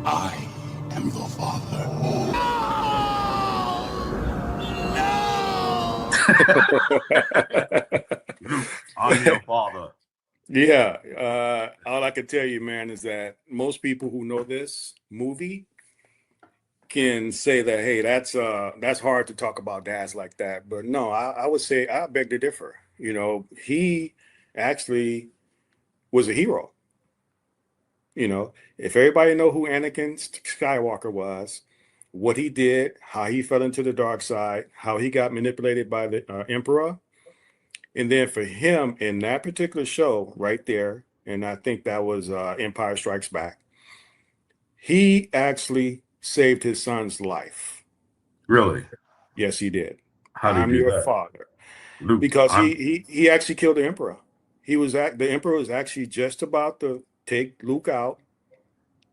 I am your father. Luke, I'm your father. Yeah, all I can tell you, man, is that most people who know this movie can say that, hey, that's hard to talk about dads like that. But no, I would say I beg to differ. You know, he actually was a hero. You know, if everybody know who Anakin Skywalker was, what he did, how he fell into the dark side, how he got manipulated by the Emperor, and then for him in that particular show right there, and I think that was Empire Strikes Back, he actually saved his son's life. Really? Yes, he did. How did I'm he do your that? father. Luke, Because he actually killed the Emperor. The Emperor was actually just about to take Luke out,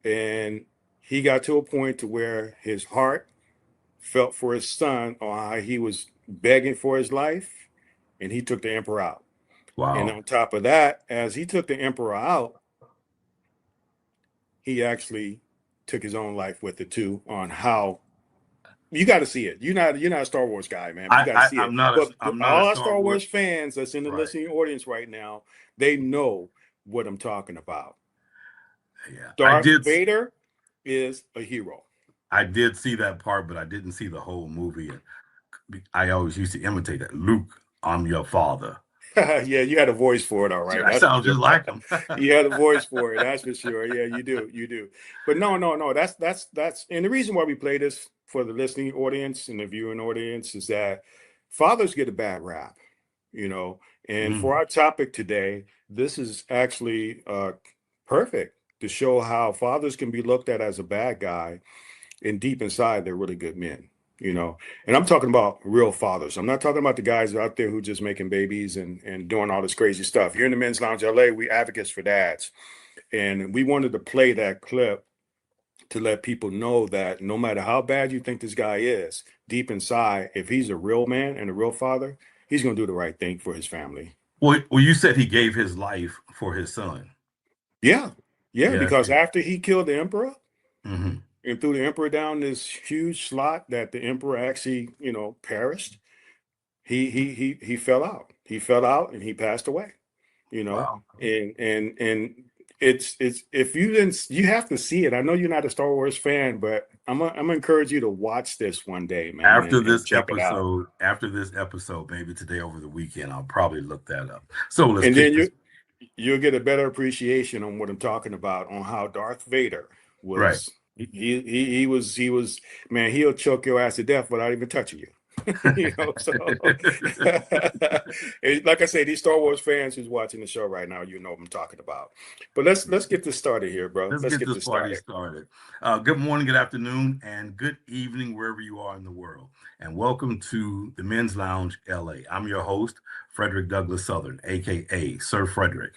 and he got to a point to where his heart felt for his son on how he was begging for his life, and he took the Emperor out. And wow. on top of that, as he took the Emperor out, he actually took his own life with it too. On how you got to see it. You're not a Star Wars guy, man, but you got to see it. I'm But not a all our Star Star Wars. Wars fans that's in the Right. listening audience right now, they know what I'm talking about. Yeah. Darth Vader is a hero. I did see that part, but I didn't see the whole movie. And I always used to imitate that. Luke, I'm your father. Yeah, you had a voice for it, all right. I That's for sound just sure. like him. You had a voice for it, that's for sure. Yeah, you do. But no. That's and the reason why we play this for the listening audience and the viewing audience is that fathers get a bad rap, you know. And for our topic today, this is actually perfect to show how fathers can be looked at as a bad guy, and deep inside they're really good men, you know. And I'm talking about real fathers. I'm not talking about the guys out there who just making babies and doing all this crazy stuff. Here in the Men's Lounge LA, we advocates for dads, and we wanted to play that clip to let people know that no matter how bad you think this guy is, deep inside, if he's a real man and a real father, he's going to do the right thing for his family. Well, you said he gave his life for his son. Yeah, Yeah. because after he killed the Emperor Mm-hmm. and threw the Emperor down this huge slot that the Emperor actually, you know, perished, he fell out. He fell out and he passed away. You know, Wow. and it's if you didn't, you have to see it. I know you're not a Star Wars fan, but I'm gonna encourage you to watch this one day, man, and check it out. After this episode, maybe today over the weekend, I'll probably look that up. So let's And kick then this. you'll get a better appreciation on what I'm talking about, on how Darth Vader Right. was. He was man. He'll choke your ass to death without even touching you. You know, so like I say, these Star Wars fans who's watching the show right now, you know what I'm talking about. But let's get this started here, bro. Let's Let's get get this this party started. started. Good morning, good afternoon, and good evening wherever you are in the world. And welcome to the Men's Lounge LA. I'm your host, Frederick Douglass Southern, aka Sir Frederick.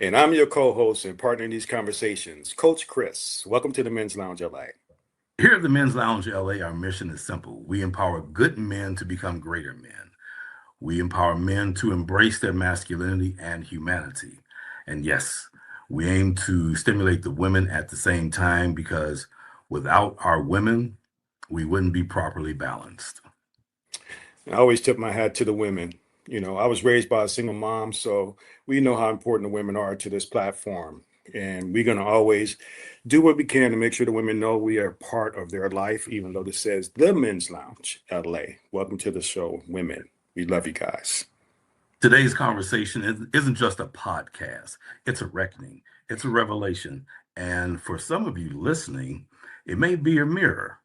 And I'm your co-host and partner in these conversations, Coach Chris. Welcome to the Men's Lounge LA. Here at the Men's Lounge LA, our mission is simple. We empower good men to become greater men. We empower men to embrace their masculinity and humanity. And yes, we aim to stimulate the women at the same time because without our women, we wouldn't be properly balanced. I always tip my hat to the women. You know, I was raised by a single mom, so we know how important the women are to this platform. And we're going to always do what we can to make sure the women know we are part of their life, even though this says the Men's Lounge LA. Welcome to the show, women. We love you guys. Today's conversation isn't just a podcast, it's a reckoning, it's a revelation. And for some of you listening, it may be a mirror.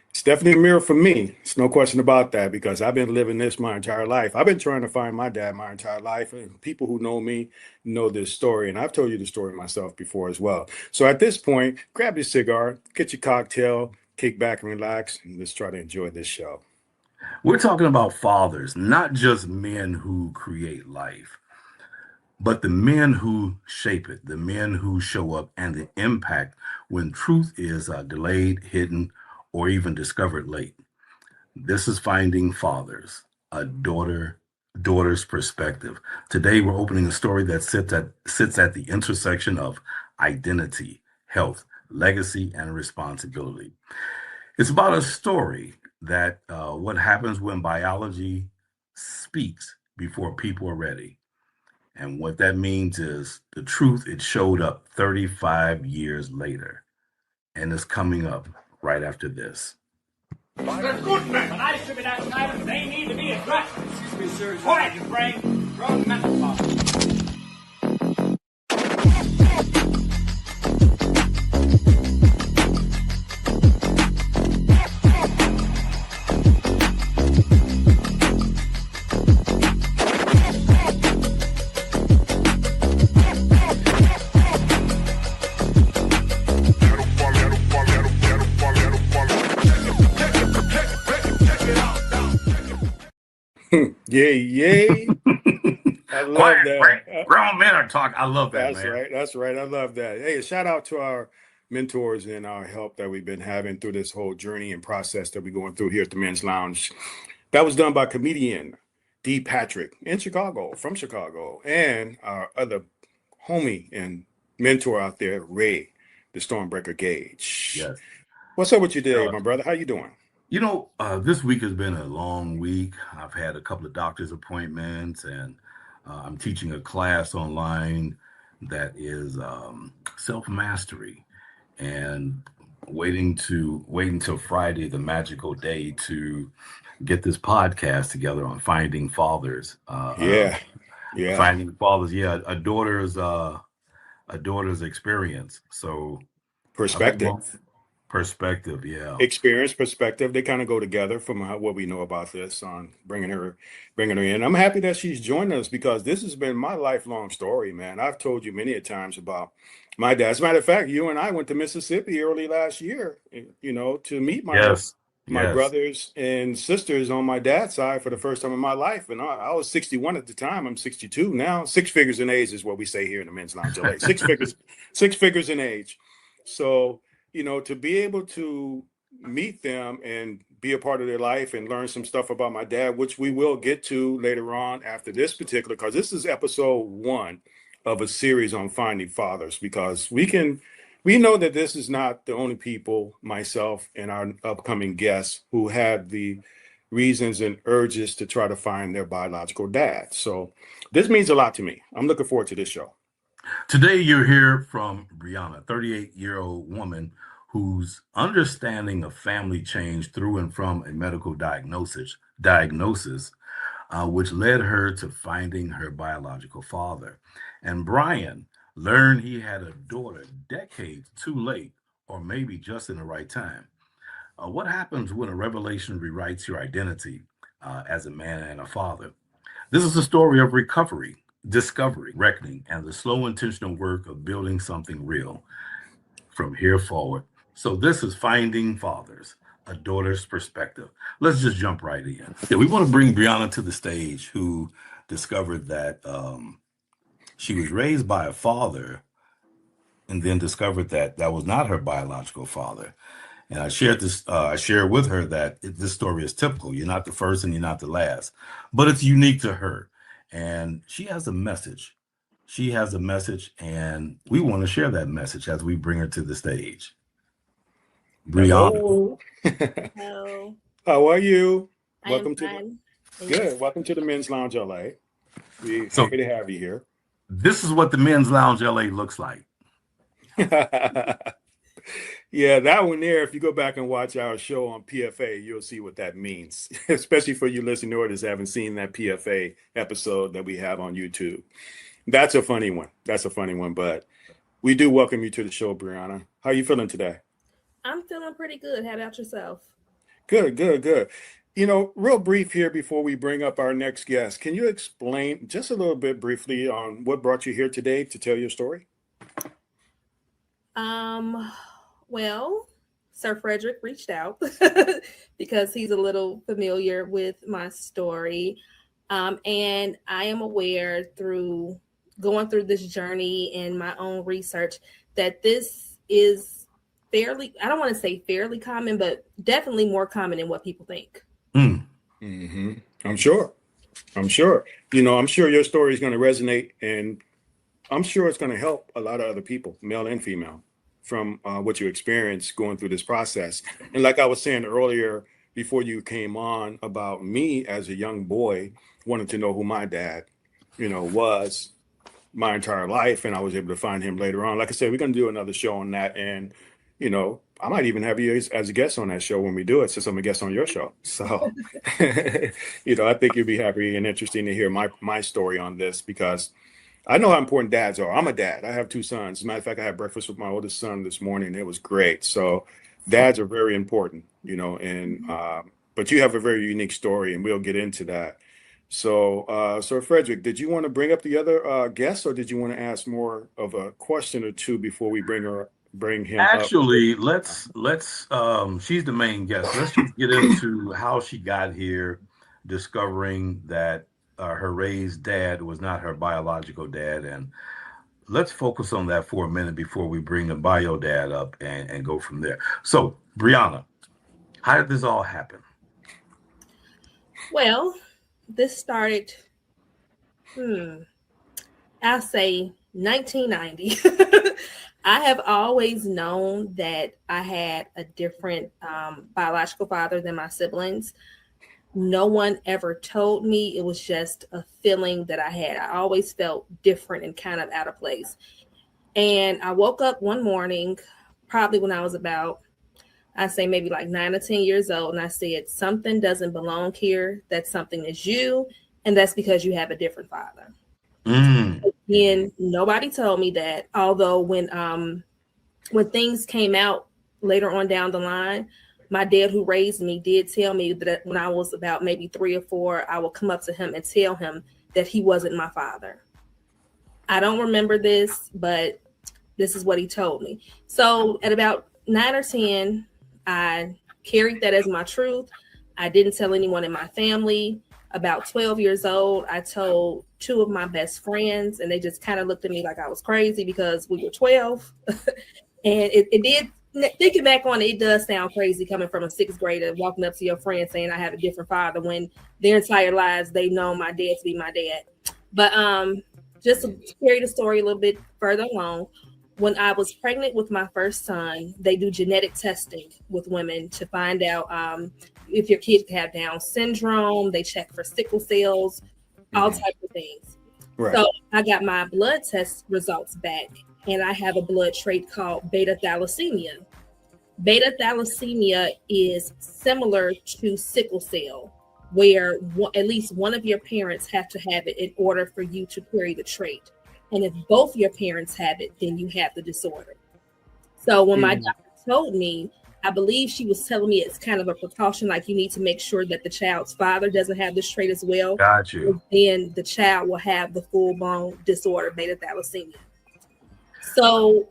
It's definitely a mirror for me. It's no question about that because I've been living this my entire life. I've been trying to find my dad my entire life. And people who know me know this story. And I've told you the story myself before as well. So at this point, grab your cigar, get your cocktail, kick back and relax, and let's try to enjoy this show. We're talking about fathers, not just men who create life, but the men who shape it, the men who show up, and the impact when truth is delayed, hidden, or even discovered late. This is Finding Fathers, a daughter's perspective. Today, we're opening a story that sits at the intersection of identity, health, legacy, and responsibility. It's about a story that what happens when biology speaks before people are ready. And what that means is the truth, it showed up 35 years later, and it's coming up right after this. They're good men, but I should be that kind of they need to be addressed. Excuse me, sir. Quiet, you brain. Wrong mental problem. Yay, yay. I love Quiet, that. grown men are talking. I love that, That's man. right. That's right. I love that. Hey, shout out to our mentors and our help that we've been having through this whole journey and process that we're going through here at the Men's Lounge. That was done by comedian D. Patrick in Chicago, from Chicago, and our other homie and mentor out there, Ray, the Stormbreaker Gage. Yes. What's up with you today, my brother? How you doing? You know, this week has been a long week. I've had a couple of doctor's appointments, and I'm teaching a class online that is self-mastery, and waiting till Friday, the magical day, to get this podcast together on finding fathers. Yeah. Finding fathers. Yeah, a daughter's experience. So Perspective. perspective. Yeah. Experience, perspective, they kind of go together from what we know about this on bringing her in. I'm happy that she's joined us because this has been my lifelong story, man. I've told you many a times about my dad. As a matter of fact, you and I went to Mississippi early last year, to meet my Yes. brothers and sisters on my dad's side for the first time in my life. And I was 61 at the time. I'm 62 now. Six figures in age is what we say here in the Men's Lounge LA. Six figures in age. So, to be able to meet them and be a part of their life and learn some stuff about my dad, which we will get to later on after this particular, because this is episode 1 of a series on finding fathers, because we know that this is not the only people, myself and our upcoming guests, who have the reasons and urges to try to find their biological dad. So this means a lot to me. I'm looking forward to this show. Today, you'll hear from Brianna, a 38-year-old woman whose understanding of family changed through and from a medical diagnosis, which led her to finding her biological father. And Brian learned he had a daughter decades too late, or maybe just in the right time. What happens when a revelation rewrites your identity as a man and a father? This is a story of recovery, discovery, reckoning, and the slow, intentional work of building something real from here forward. So this is Finding Fathers, a daughter's perspective. Let's just jump right in. Yeah, we want to bring Brianna to the stage, who discovered that she was raised by a father and then discovered that that was not her biological father. And I shared with her that this story is typical. You're not the first and you're not the last, but it's unique to her. And she has a message. And we want to share that message as we bring her to the stage. Brianna. Hello. How are you? Welcome to Good. Welcome to the Men's Lounge LA. We're happy to have you here. This is what the Men's Lounge LA looks like. Yeah, that one there, if you go back and watch our show on PFA, you'll see what that means, especially for you listening audience that haven't seen that PFA episode that we have on YouTube. That's a funny one. But we do welcome you to the show, Brianna. How are you feeling today? I'm feeling pretty good. How about yourself? Good. Real brief here before we bring up our next guest. Can you explain just a little bit briefly on what brought you here today to tell your story? Well, Sir Frederick reached out because he's a little familiar with my story. And I am aware through going through this journey in my own research that this is fairly, I don't want to say fairly common, but definitely more common than what people think. I'm sure. I'm sure your story is going to resonate and I'm sure it's going to help a lot of other people, male and female, from what you experienced going through this process. And like I was saying earlier, before you came on, about me as a young boy, wanted to know who my dad, was my entire life, and I was able to find him later on. Like I said, we're going to do another show on that, and I might even have you as a guest on that show when we do it, since I'm a guest on your show. So, I think you'd be happy and interesting to hear my story on this, because I know how important dads are. I'm a dad. I have 2 sons. As a matter of fact, I had breakfast with my oldest son this morning. It was great. So, dads are very important, and but you have a very unique story, and we'll get into that. So, Sir Frederick, did you want to bring up the other guests, or did you want to ask more of a question or two before we bring him up? Actually, let's she's the main guest. Let's just get into how she got here, discovering that her raised dad was not her biological dad, and let's focus on that for a minute before we bring the bio dad up and go from there. So, Brianna, how did this all happen? Well, this started, I'll say 1990. I have always known that I had a different biological father than my siblings. No one ever told me. It was just a feeling that I had. I always felt different and kind of out of place. And I woke up one morning, probably when I was about, I say maybe like 9 or 10 years old, and I said, something doesn't belong here. That something is you, and that's because you have a different father. And nobody told me that. Although when things came out later on down the line, my dad who raised me did tell me that when I was about maybe 3 or 4, I would come up to him and tell him that he wasn't my father. I don't remember this, but this is what he told me. So at about 9 or 10, I carried that as my truth. I didn't tell anyone in my family. About 12 years old, I told 2 of my best friends, and they just kind of looked at me like I was crazy because we were 12. And it did, thinking back on it, it does sound crazy coming from a 6th grader, walking up to your friend saying I have a different father when their entire lives they've known my dad to be my dad. But just to carry the story a little bit further along, when I was pregnant with my first son, they do genetic testing with women to find out if your kids have Down syndrome. They check for sickle cells, all types of things. Right. So I got my blood test results back, and I have a blood trait called beta thalassemia. Beta thalassemia is similar to sickle cell, where at least one of your parents have to have it in order for you to carry the trait. And if both your parents have it, then you have the disorder. So when my doctor told me, I believe she was telling me it's kind of a precaution, like you need to make sure that the child's father doesn't have this trait as well. Got you. Then the child will have the full-blown disorder, beta thalassemia. So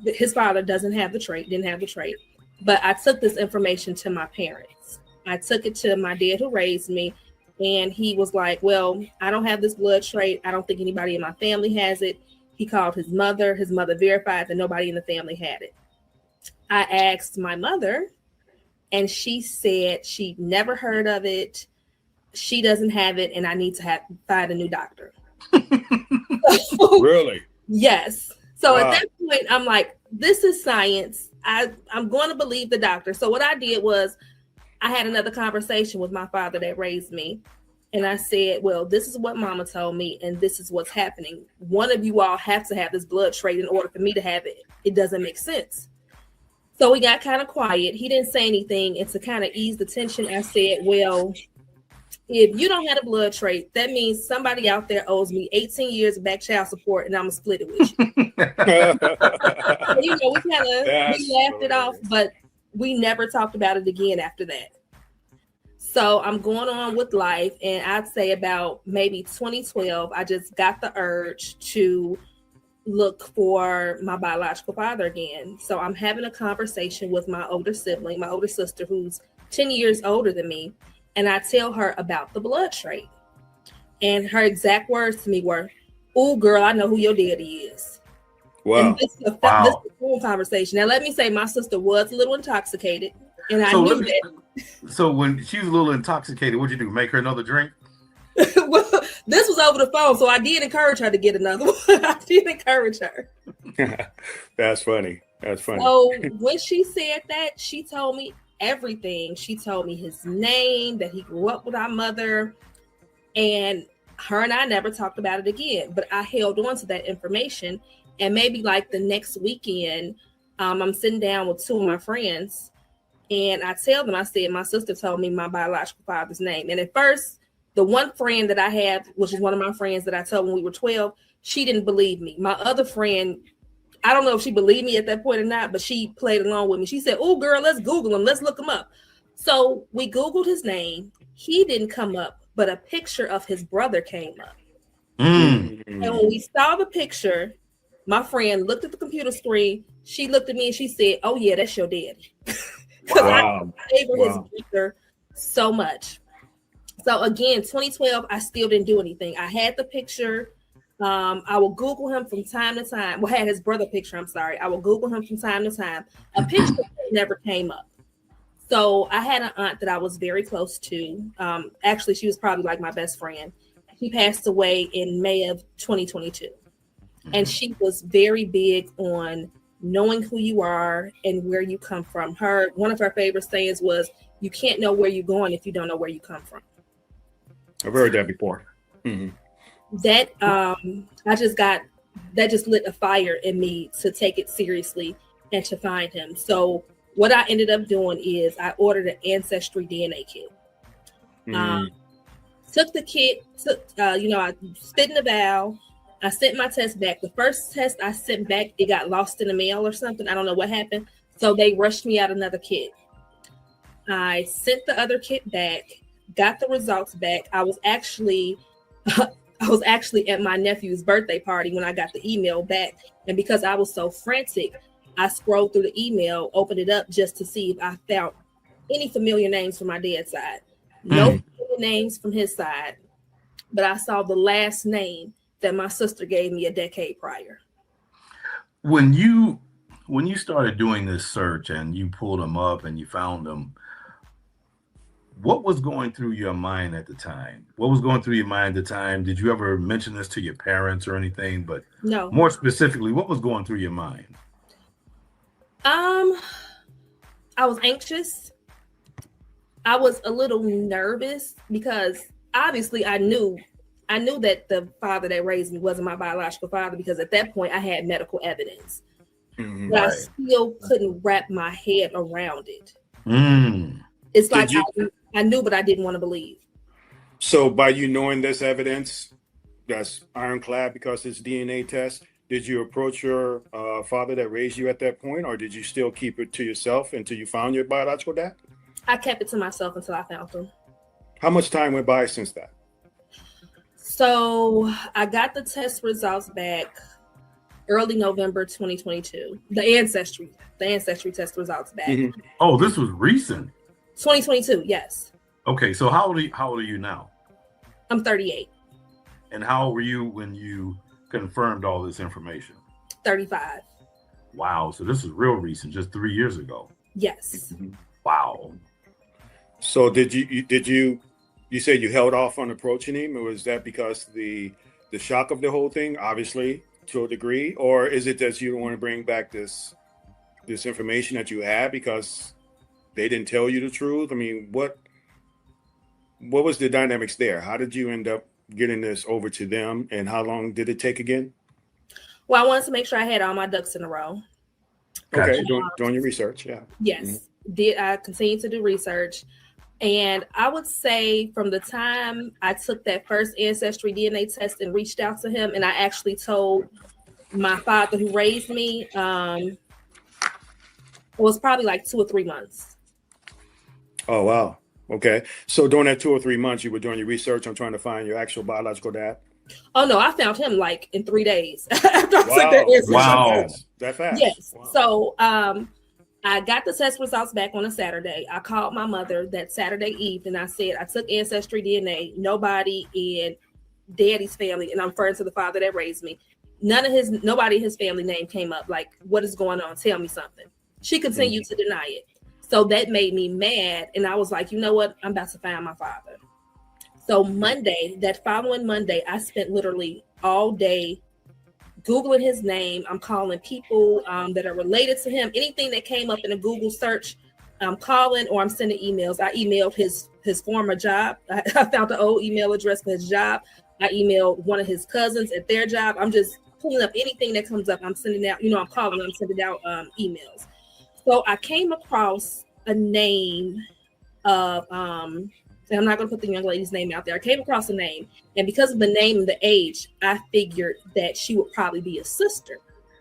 his father didn't have the trait, but I took this information to my parents. I took it to my dad who raised me, and he was like, well, I don't have this blood trait. I don't think anybody in my family has it. He called his mother. His mother verified that nobody in the family had it. I asked my mother, and she said she never heard of it. She doesn't have it, and I need to find a new doctor. Really? Yes. So Wow. At that point, I'm like, this is science. I'm going to believe the doctor. So what I did was I had another conversation with my father that raised me. And I said, well, this is what mama told me, and this is what's happening. One of you all have to have this blood trait in order for me to have it. It doesn't make sense. So we got kind of quiet. He didn't say anything. And to kind of ease the tension, I said, well, if you don't have a blood trait, that means somebody out there owes me 18 years of back child support, and I'm going to split it with you. So, we laughed it off, but we never talked about it again after that. So I'm going on with life, and I'd say about maybe 2012, I just got the urge to look for my biological father again. So I'm having a conversation with my older sibling, my older sister, who's 10 years older than me, and I tell her about the blood trait. And her exact words to me were, "Oh, girl, I know who your daddy is." Wow. And this is a full conversation. Now, let me say, my sister was a little intoxicated, and I knew that. So when she was a little intoxicated, what'd you do? Make her another drink? Well, This was over the phone, so I did encourage her to get another one. I did encourage her. That's funny. That's funny. So when she said that, she told me everything. She told me his name, that he grew up with our mother, and her and I never talked about it again. But I held on to that information, and maybe like the next weekend, I'm sitting down with two of my friends, and I tell them, I said, my sister told me my biological father's name. And at first, the one friend that I have, which is one of my friends that I told when we were 12, she didn't believe me. My other friend, I don't know if she believed me at that point or not, but she played along with me. She said, "Oh, girl, let's Google him. Let's look him up." So we Googled his name. He didn't come up, but a picture of his brother came up. Mm. And when we saw the picture, my friend looked at the computer screen. She looked at me and she said, "Oh, yeah, that's your daddy." Because Wow. I favored his brother so much. So again, 2012, I still didn't do anything. I had the picture. I will Google him from time to time. Well, I had his brother picture. I'm sorry. I will Google him from time to time. A picture never came up. So I had an aunt that I was very close to. Actually, she was probably like my best friend. She passed away in May of 2022. And she was very big on knowing who you are and where you come from. One of her favorite sayings was, "You can't know where you're going if you don't know where you come from." I've heard that before. Mm-hmm. That just lit a fire in me to take it seriously and to find him. So what I ended up doing is I ordered an Ancestry DNA kit. Took the kit, I spit in the vial. I sent my test back. The first test I sent back, it got lost in the mail or something. I don't know what happened. So they rushed me out another kit. I sent the other kit back, got the results back. I was actually at my nephew's birthday party when I got the email back. And because I was so frantic, I scrolled through the email, opened it up just to see if I found any familiar names from my dad's side. No familiar names from his side. But I saw the last name that my sister gave me a decade prior. When you started doing this search and you pulled them up and you found them, what was going through your mind at the time? What was going through your mind at the time? Did you ever mention this to your parents or anything? But no. More specifically, what was going through your mind? I was anxious. I was a little nervous because obviously I knew that the father that raised me wasn't my biological father, because at that point I had medical evidence. Mm-hmm. But I still couldn't wrap my head around it. Mm. It's like I knew, but I didn't want to believe. So by you knowing this evidence, that's ironclad because it's DNA test, did you approach your father that raised you at that point, or did you still keep it to yourself until you found your biological dad? I kept it to myself until I found him. How much time went by since that? So I got the test results back early November 2022. The ancestry test results back. Mm-hmm. Oh, this was recent. 2022, yes. Okay, so how old are you now? I'm 38. And how old were you when you confirmed all this information? 35. Wow, so this is real recent, just 3 years ago. Yes. Mm-hmm. Wow. So did you said you held off on approaching him, or was that because the shock of the whole thing, obviously to a degree, or is it that you don't want to bring back this information that you had because they didn't tell you the truth? I mean, what was the dynamics there? How did you end up getting this over to them, and how long did it take again? Well, I wanted to make sure I had all my ducks in a row. Okay, doing your research, yeah. Yes, Did I continue to do research? And I would say from the time I took that first Ancestry DNA test and reached out to him, and I actually told my father who raised me, it was probably like 2 or 3 months. Oh, wow. Okay. So during that 2 or 3 months, you were doing your research on trying to find your actual biological dad? Oh, no, I found him like in 3 days. After I took that Ancestry test. That fast? Yes. Wow. So I got the test results back on a Saturday. I called my mother that Saturday evening. I said, I took Ancestry DNA. Nobody in Daddy's family, and I'm referring to the father that raised me, nobody in his family name came up. Like, what is going on? Tell me something. She continued to deny it. So that made me mad. And I was like, you know what? I'm about to find my father. So Monday, that following Monday, I spent literally all day Googling his name. I'm calling people that are related to him. Anything that came up in a Google search, I'm calling or I'm sending emails. I emailed his former job. I found the old email address for his job. I emailed one of his cousins at their job. I'm just pulling up anything that comes up. I'm sending out, I'm calling, I'm sending out emails. So I came across a name of, and I'm not going to put the young lady's name out there. I came across a name, and because of the name and the age, I figured that she would probably be a sister.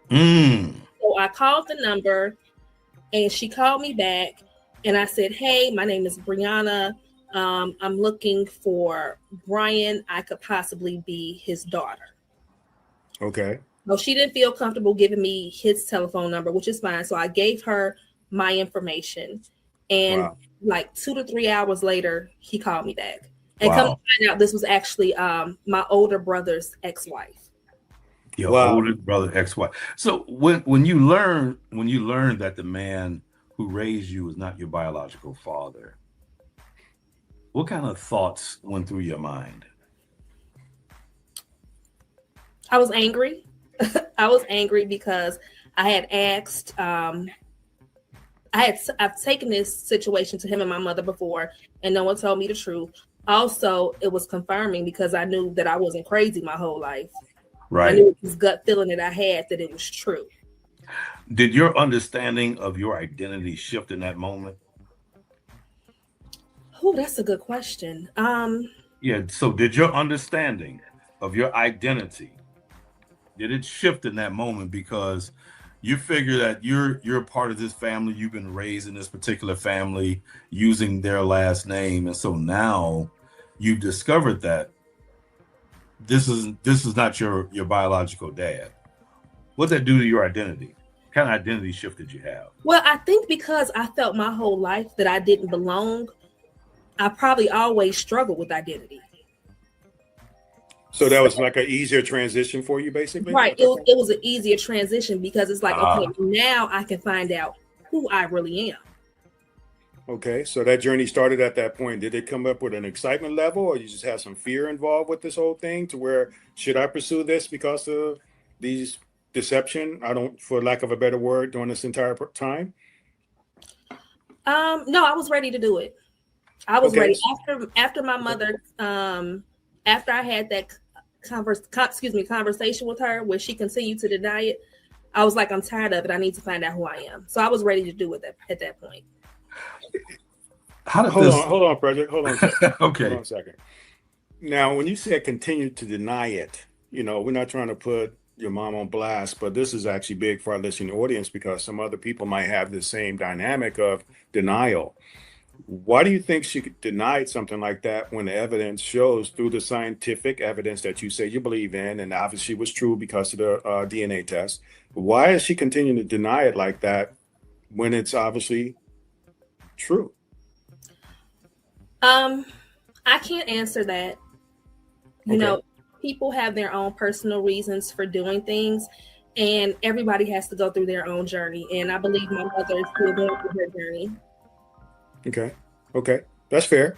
So I called the number, and she called me back, and I said, "Hey, my name is Brianna. I'm looking for Brian. I could possibly be his daughter." Okay. No, she didn't feel comfortable giving me his telephone number, which is fine. So I gave her my information, and like 2 to 3 hours later, he called me back. And come to find out, this was actually my older brother's ex-wife. Your older brother, ex-wife. So when you learn that the man who raised you is not your biological father, what kind of thoughts went through your mind? I was angry. I was angry because I had asked, I've taken this situation to him and my mother before, and no one told me the truth. Also, it was confirming because I knew that I wasn't crazy my whole life. Right. I knew this gut feeling that I had that it was true. Did your understanding of your identity shift in that moment? Oh, that's a good question. Yeah. So did your understanding of your identity, did it shift in that moment because you figure that you're a part of this family, you've been raised in this particular family using their last name, and so now you've discovered that this is not your biological dad? What'd that do to your identity? What kind of identity shift did you have? Well, I think because I felt my whole life that I didn't belong, I probably always struggled with identity. So that was like an easier transition for you, basically? Right. It was an easier transition because it's like, okay, now I can find out who I really am. Okay. So that journey started at that point. Did it come up with an excitement level, or you just have some fear involved with this whole thing to where, should I pursue this because of these deception? For lack of a better word, during this entire time? No, I was ready to do it. I was ready after my mother, after I had that conversation with her where she continued to deny it. I was like, I'm tired of it. I need to find out who I am. So I was ready to do it at that point. Hold on, Frederick. Hold on. Okay. Hold on a second. Now, when you said continue to deny it, we're not trying to put your mom on blast, but this is actually big for our listening audience because some other people might have the same dynamic of denial. Why do you think she denied something like that when the evidence shows through the scientific evidence that you say you believe in, and obviously was true because of the DNA test? Why is she continuing to deny it like that when it's obviously true? I can't answer that. You know, people have their own personal reasons for doing things, and everybody has to go through their own journey. And I believe my mother is still going through her journey. Okay. That's fair.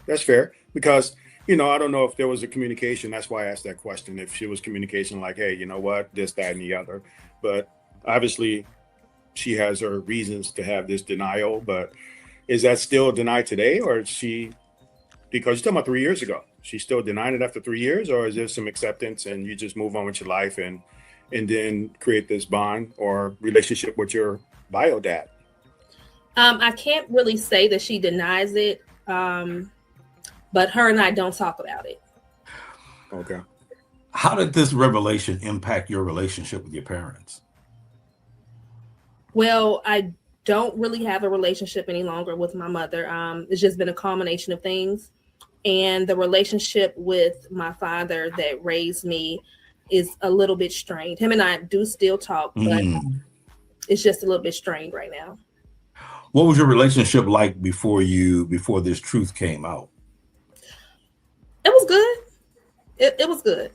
Because, I don't know if there was a communication. That's why I asked that question. If she was communication like, hey, you know what, this, that, and the other. But obviously she has her reasons to have this denial. But is that still denied today? Or is she, because you're talking about 3 years ago, she's still denying it after 3 years? Or is there some acceptance and you just move on with your life and then create this bond or relationship with your bio dad? I can't really say that she denies it, but her and I don't talk about it. Okay. How did this revelation impact your relationship with your parents? Well, I don't really have a relationship any longer with my mother. It's just been a combination of things. And the relationship with my father that raised me is a little bit strained. Him and I do still talk, but it's just a little bit strained right now. What was your relationship like before this truth came out? It was good. It was good.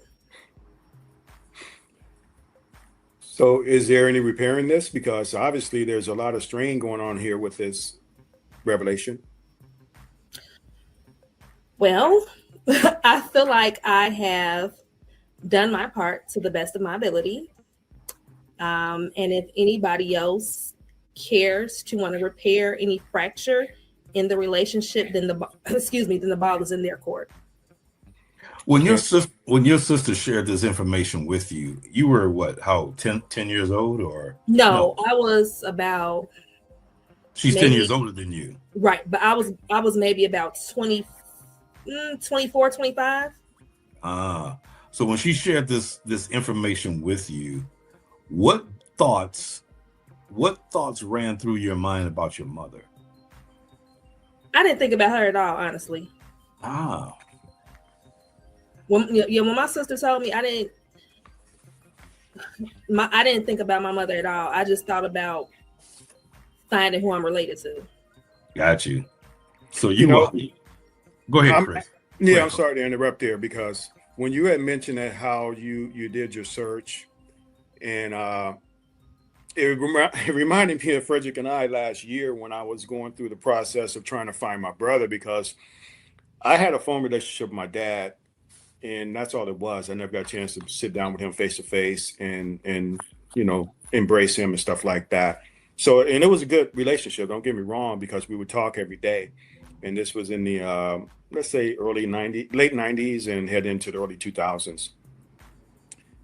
So is there any repairing this? Because obviously there's a lot of strain going on here with this revelation. Well, I feel like I have done my part to the best of my ability. And if anybody else cares to want to repair any fracture in the relationship, then then the ball is in their court. When your sister shared this information with you, you were what? How 10 years old or No, I was about. She's 10 years older than you. Right, but I was maybe about 24, 25. So when she shared this information with you, what thoughts ran through your mind about your mother? I didn't think about her at all, honestly. When my sister told me, I didn't think about my mother at all. I just thought about finding who I'm related to. Got you. So go ahead, Chris. I'm sorry to interrupt there, because when you had mentioned that how you did your search, and it reminded me of Frederick and I last year when I was going through the process of trying to find my brother, because I had a phone relationship with my dad, and that's all it was. I never got a chance to sit down with him face to face and embrace him and stuff like that. So, and it was a good relationship, don't get me wrong, because we would talk every day. And this was in the, let's say late 90s and head into the early 2000s.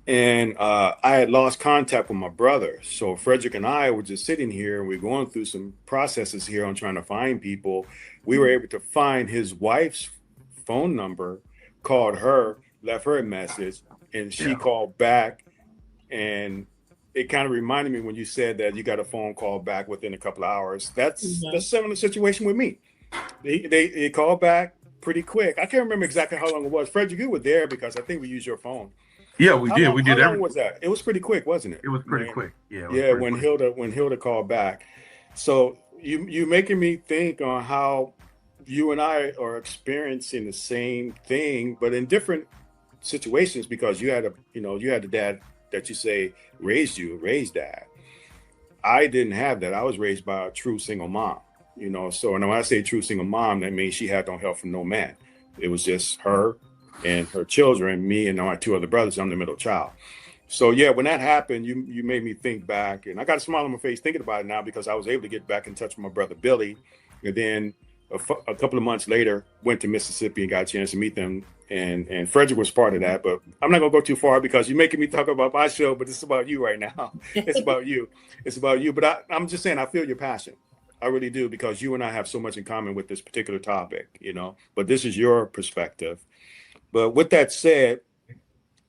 And I had lost contact with my brother. So Frederick and I were just sitting here, and we're going through some processes here on trying to find people. We were able to find his wife's phone number, called her, left her a message, and she called back. And it kind of reminded me when you said that you got a phone call back within a couple of hours. That's a similar situation with me. They called back pretty quick. I can't remember exactly how long it was. Frederick, you were there because I think we used your phone. Yeah, we did. We did. How long was that? It was pretty quick, wasn't it? It was pretty quick. Yeah. When Hilda called back. So you making me think on how you and I are experiencing the same thing, but in different situations, because you had a dad that you say raised dad. I didn't have that. I was raised by a true single mom, So when I say true single mom, that means she had no help from no man. It was just her and her children, me and my two other brothers. I'm the middle child. So yeah, when that happened, you made me think back, and I got a smile on my face thinking about it now, because I was able to get back in touch with my brother Billy, and then a couple of months later went to Mississippi and got a chance to meet them, and Frederick was part of that. But I'm not gonna go too far, because you're making me talk about my show, but it's about you right now. It's about you. But I'm just saying, I feel your passion. I really do, because you and I have so much in common with this particular topic, but this is your perspective. But with that said,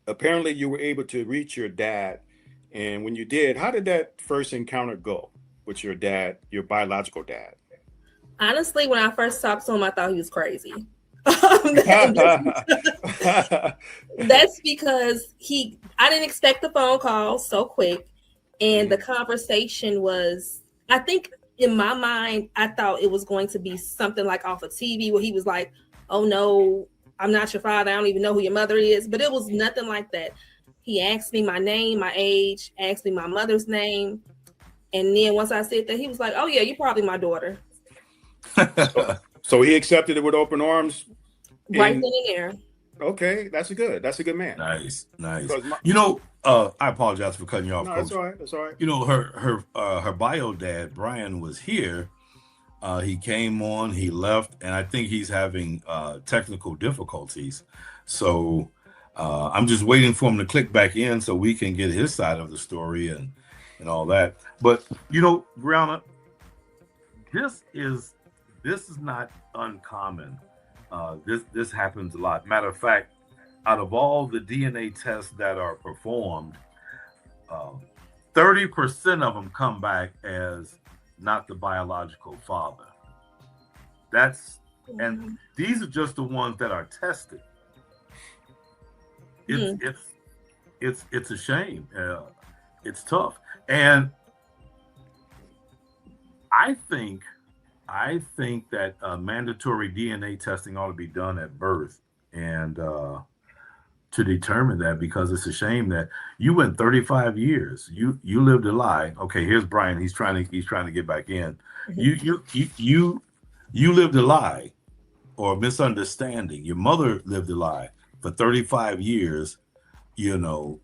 apparently you were able to reach your dad. And when you did, how did that first encounter go with your dad, your biological dad? Honestly, when I first talked to him, I thought he was crazy. That's because I didn't expect the phone call so quick. And the conversation was, I think in my mind, I thought it was going to be something like off of TV where he was like, "Oh no, I'm not your father. I don't even know who your mother is." But it was nothing like that. He asked me my name, my age, asked me my mother's name. And then once I said that, he was like, "Oh yeah, you're probably my daughter." So he accepted it with open arms? Right then and there. Okay, that's a good man. Nice. I apologize for cutting you off, No, Coach. that's all right. Her bio dad, Brian, was here. He came on, he left, and I think he's having technical difficulties. So I'm just waiting for him to click back in so we can get his side of the story and all that. But Brianna, this is not uncommon. This happens a lot. Matter of fact, out of all the DNA tests that are performed, 30% of them come back as not the biological father. And these are just the ones that are tested. It's a shame. It's tough. And I think that mandatory DNA testing ought to be done at birth, and to determine that, because it's a shame that you went 35 years. You lived a lie. Okay, here's Brian. He's trying to get back in. You lived a lie or misunderstanding. Your mother lived a lie for 35 years, you know,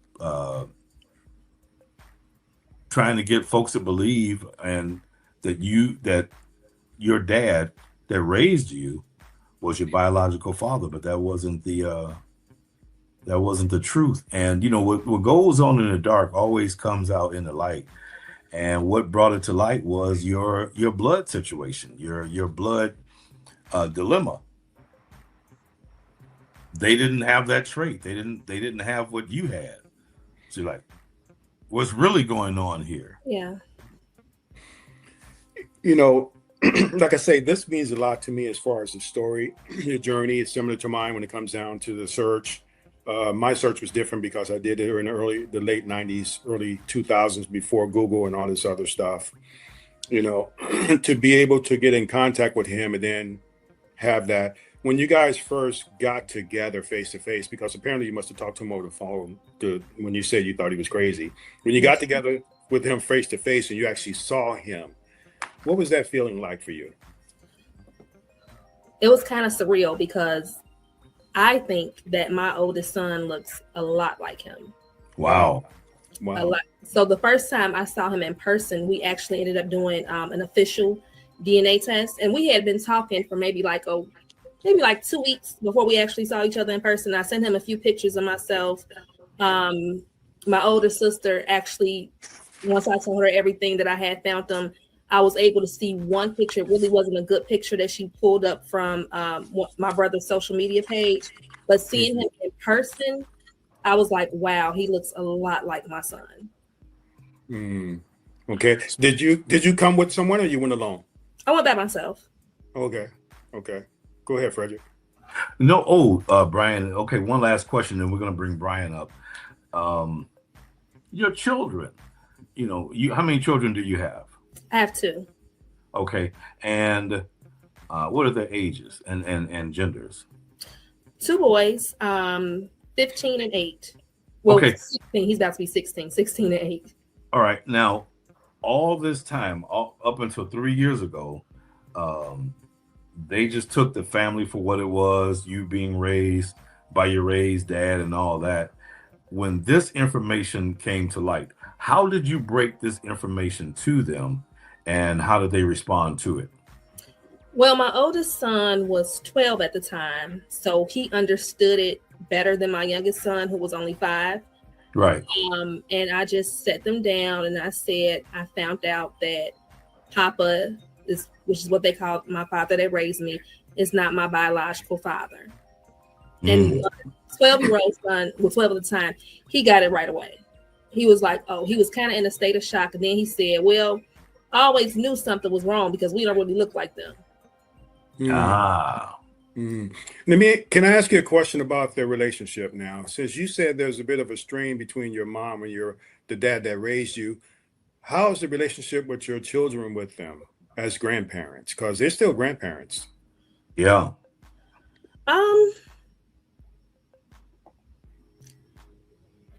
trying to get folks to believe and that your dad that raised you was your biological father, but that wasn't the truth. And you know what goes on in the dark always comes out in the light. And what brought it to light was your blood situation, your blood dilemma. They didn't have that trait. They didn't have what you had. So you're like, what's really going on here? Yeah. You know, like I say, this means a lot to me as far as the story. Your journey is similar to mine when it comes down to the search. My search was different because I did it in the late 90s, early 2000s, before Google and all this other stuff. You know, to be able to get in contact with him and then have that. When you guys first got together face to face, because apparently you must have talked to him over the phone when you said you thought he was crazy. When you got together with him face to face and you actually saw him, what was that feeling like for you? It was kind of surreal because I think that my oldest son looks a lot like him. Wow. A lot. So the first time I saw him in person, we actually ended up doing an official DNA test, and we had been talking for maybe like 2 weeks before we actually saw each other in person. I sent him a few pictures of myself. My older sister actually, once I told her everything that I had found them, I was able to see one picture. It really wasn't a good picture that she pulled up from my brother's social media page. But seeing him in person, I was like, wow, he looks a lot like my son. Okay. Did you come with someone or you went alone? I went by myself. Okay. Go ahead, Frederick. No, Brian. Okay, one last question, and we're going to bring Brian up. Your children, you know, how many children do you have? I have 2. Okay, and what are their ages and genders? 2 boys, 15 and 8. Well, Okay. 16, he's about to be 16 and 8. All right, now, all this time, up until 3 years ago, they just took the family for what it was, you being raised by your raised dad and all that. When this information came to light, how did you break this information to them, and how did they respond to it? Well, my oldest son was 12 at the time, so he understood it better than my youngest son, who was only 5. Right. And I just set them down and I said, I found out that Papa is, which is what they call my father that raised me, is not my biological father. And 12-year-old son, well, 12 at the time, he got it right away. He was like, oh, he was kind of in a state of shock. And then he said, well, I always knew something was wrong because we don't really look like them. Can I ask you a question about their relationship now? Since you said there's a bit of a strain between your mom and the dad that raised you, how is the relationship with your children with them as grandparents? Because they're still grandparents. Yeah.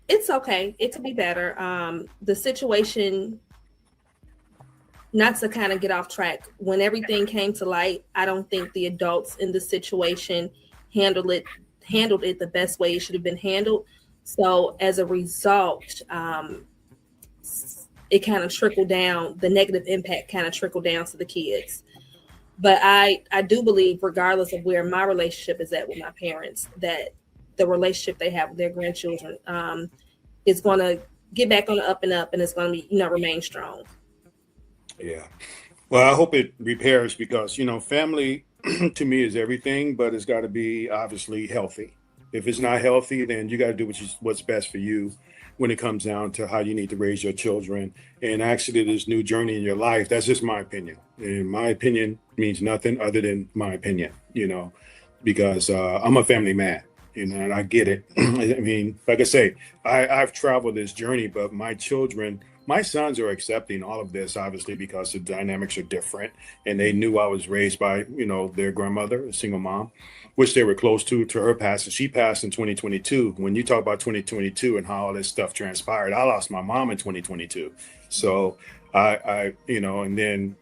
It's okay. It could be better. The situation, not to kind of get off track, when everything came to light, I don't think the adults in the situation handled it the best way it should have been handled. So as a result, it kind of trickled down, the negative impact kind of trickled down to the kids. But I do believe, regardless of where my relationship is at with my parents, that the relationship they have with their grandchildren is going to get back on the up and up, and it's going to be, remain strong. Yeah. Well, I hope it repairs because, family to me is everything, but it's got to be obviously healthy. If it's not healthy, then you got to do what's best for you when it comes down to how you need to raise your children and actually this new journey in your life. That's just my opinion. And my opinion means nothing other than my opinion, because I'm a family man, and I get it. I mean, like I say, I've traveled this journey, but my sons are accepting all of this, obviously, because the dynamics are different. And they knew I was raised by, their grandmother, a single mom, which they were close to her passing. She passed in 2022. When you talk about 2022 and how all this stuff transpired, I lost my mom in 2022. So and then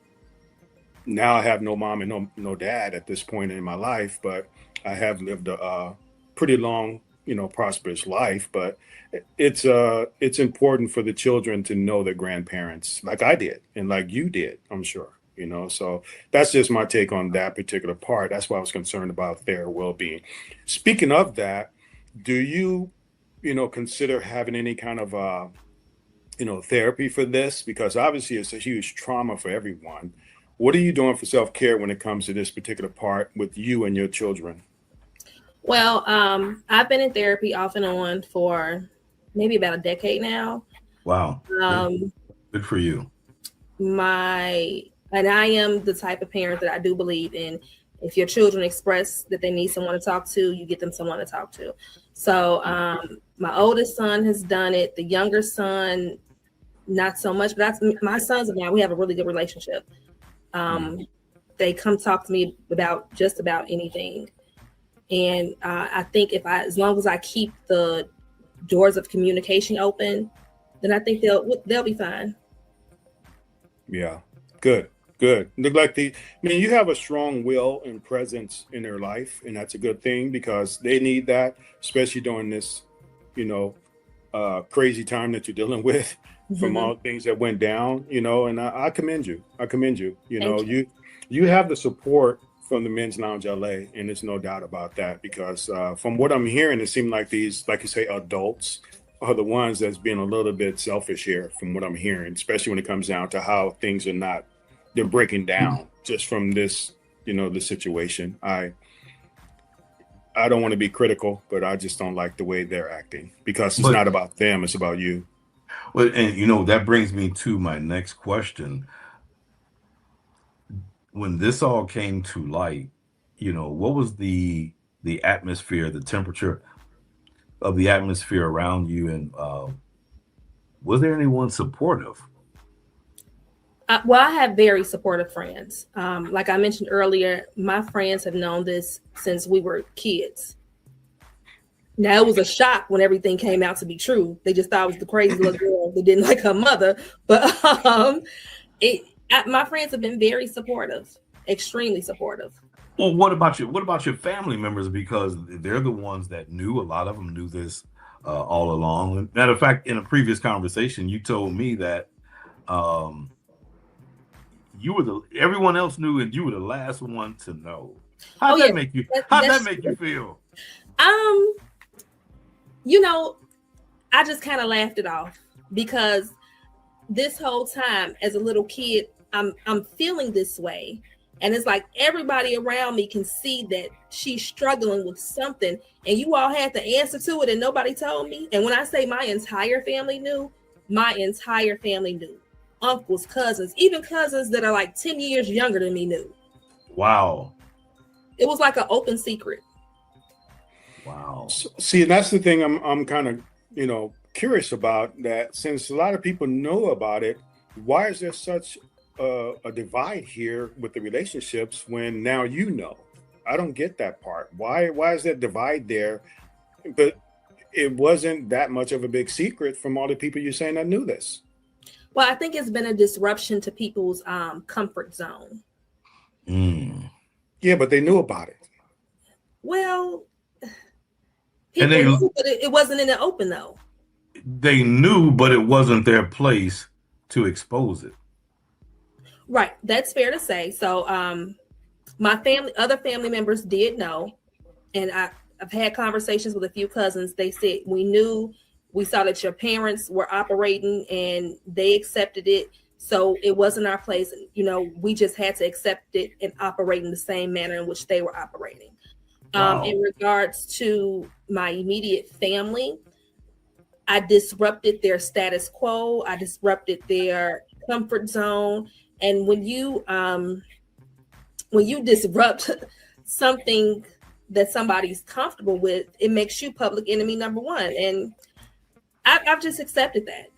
now I have no mom and no dad at this point in my life, but I have lived a pretty long, prosperous life. But it's important for the children to know their grandparents, like I did, and like you did, I'm sure. So that's just my take on that particular part. That's why I was concerned about their well-being. Speaking of that, do you, consider having any kind of therapy for this? Because obviously it's a huge trauma for everyone. What are you doing for self-care when it comes to this particular part with you and your children? Well, I've been in therapy off and on for maybe about a decade now. Wow. Um, Good for you. and I am the type of parent that I do believe in. If your children express that they need someone to talk to, you get them someone to talk to. So my oldest son has done it. The younger son, not so much, but my sons and I, we have a really good relationship. They come talk to me about just about anything. And I think as long as I keep the doors of communication open, then I think they'll be fine. Yeah, good. Look like you have a strong will and presence in their life, and that's a good thing because they need that, especially during this, crazy time that you're dealing with from all things that went down, and I commend you. You have the support from the Men's Lounge LA, and there's no doubt about that because from what I'm hearing, it seemed like these, like you say, adults are the ones that's being a little bit selfish here from what I'm hearing, especially when it comes down to how things are they're breaking down just from this, the situation. I don't want to be critical, but I just don't like the way they're acting because it's not about them, it's about you. Well, and that brings me to my next question. When this all came to light, what was the atmosphere, the temperature of the atmosphere around you, and was there anyone supportive? Well, I have very supportive friends. Like I mentioned earlier, my friends have known this since we were kids. Now, it was a shock when everything came out to be true. They just thought it was the crazy little girl that didn't like her mother. But my friends have been very supportive, extremely supportive. Well, what about your family members? Because they're the ones that knew. A lot of them knew this all along. Matter of fact, in a previous conversation, you told me that everyone else knew, and you were the last one to know. How'd that make you? How'd that make you feel? I just kind of laughed it off because this whole time as a little kid, I'm feeling this way. And it's like everybody around me can see that she's struggling with something, and you all had the answer to it and nobody told me. And when I say my entire family knew, uncles, cousins, even cousins that are like 10 years younger than me knew. Wow. It was like an open secret. Wow. See, that's the thing I'm kind of, curious about, that since a lot of people know about it, why is there such a divide here with the relationships when now I don't get that part. Why is that divide there? But it wasn't that much of a big secret from all the people you're saying that knew this. Well, I think it's been a disruption to people's comfort zone. Yeah, but they knew about it. Well, people knew, but it wasn't in the open though. They knew, but it wasn't their place to expose it. Right, that's fair to say. So, other family members did know, and I've had conversations with a few cousins. They said we saw that your parents were operating, and they accepted it. So it wasn't our place. We just had to accept it and operate in the same manner in which they were operating. Wow. In regards to my immediate family, I disrupted their status quo. I disrupted their comfort zone. And when you disrupt something that somebody's comfortable with, it makes you public enemy number one. And I've just accepted that.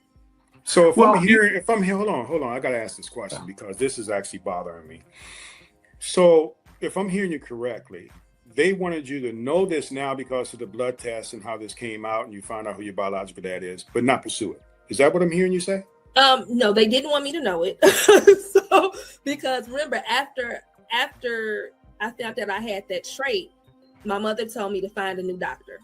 So hold on, I got to ask this question because this is actually bothering me. So if I'm hearing you correctly, they wanted you to know this now because of the blood test and how this came out, and you found out who your biological dad is, but not pursue it. Is that what I'm hearing you say? No, they didn't want me to know it. So because remember, after I found that I had that trait, my mother told me to find a new doctor.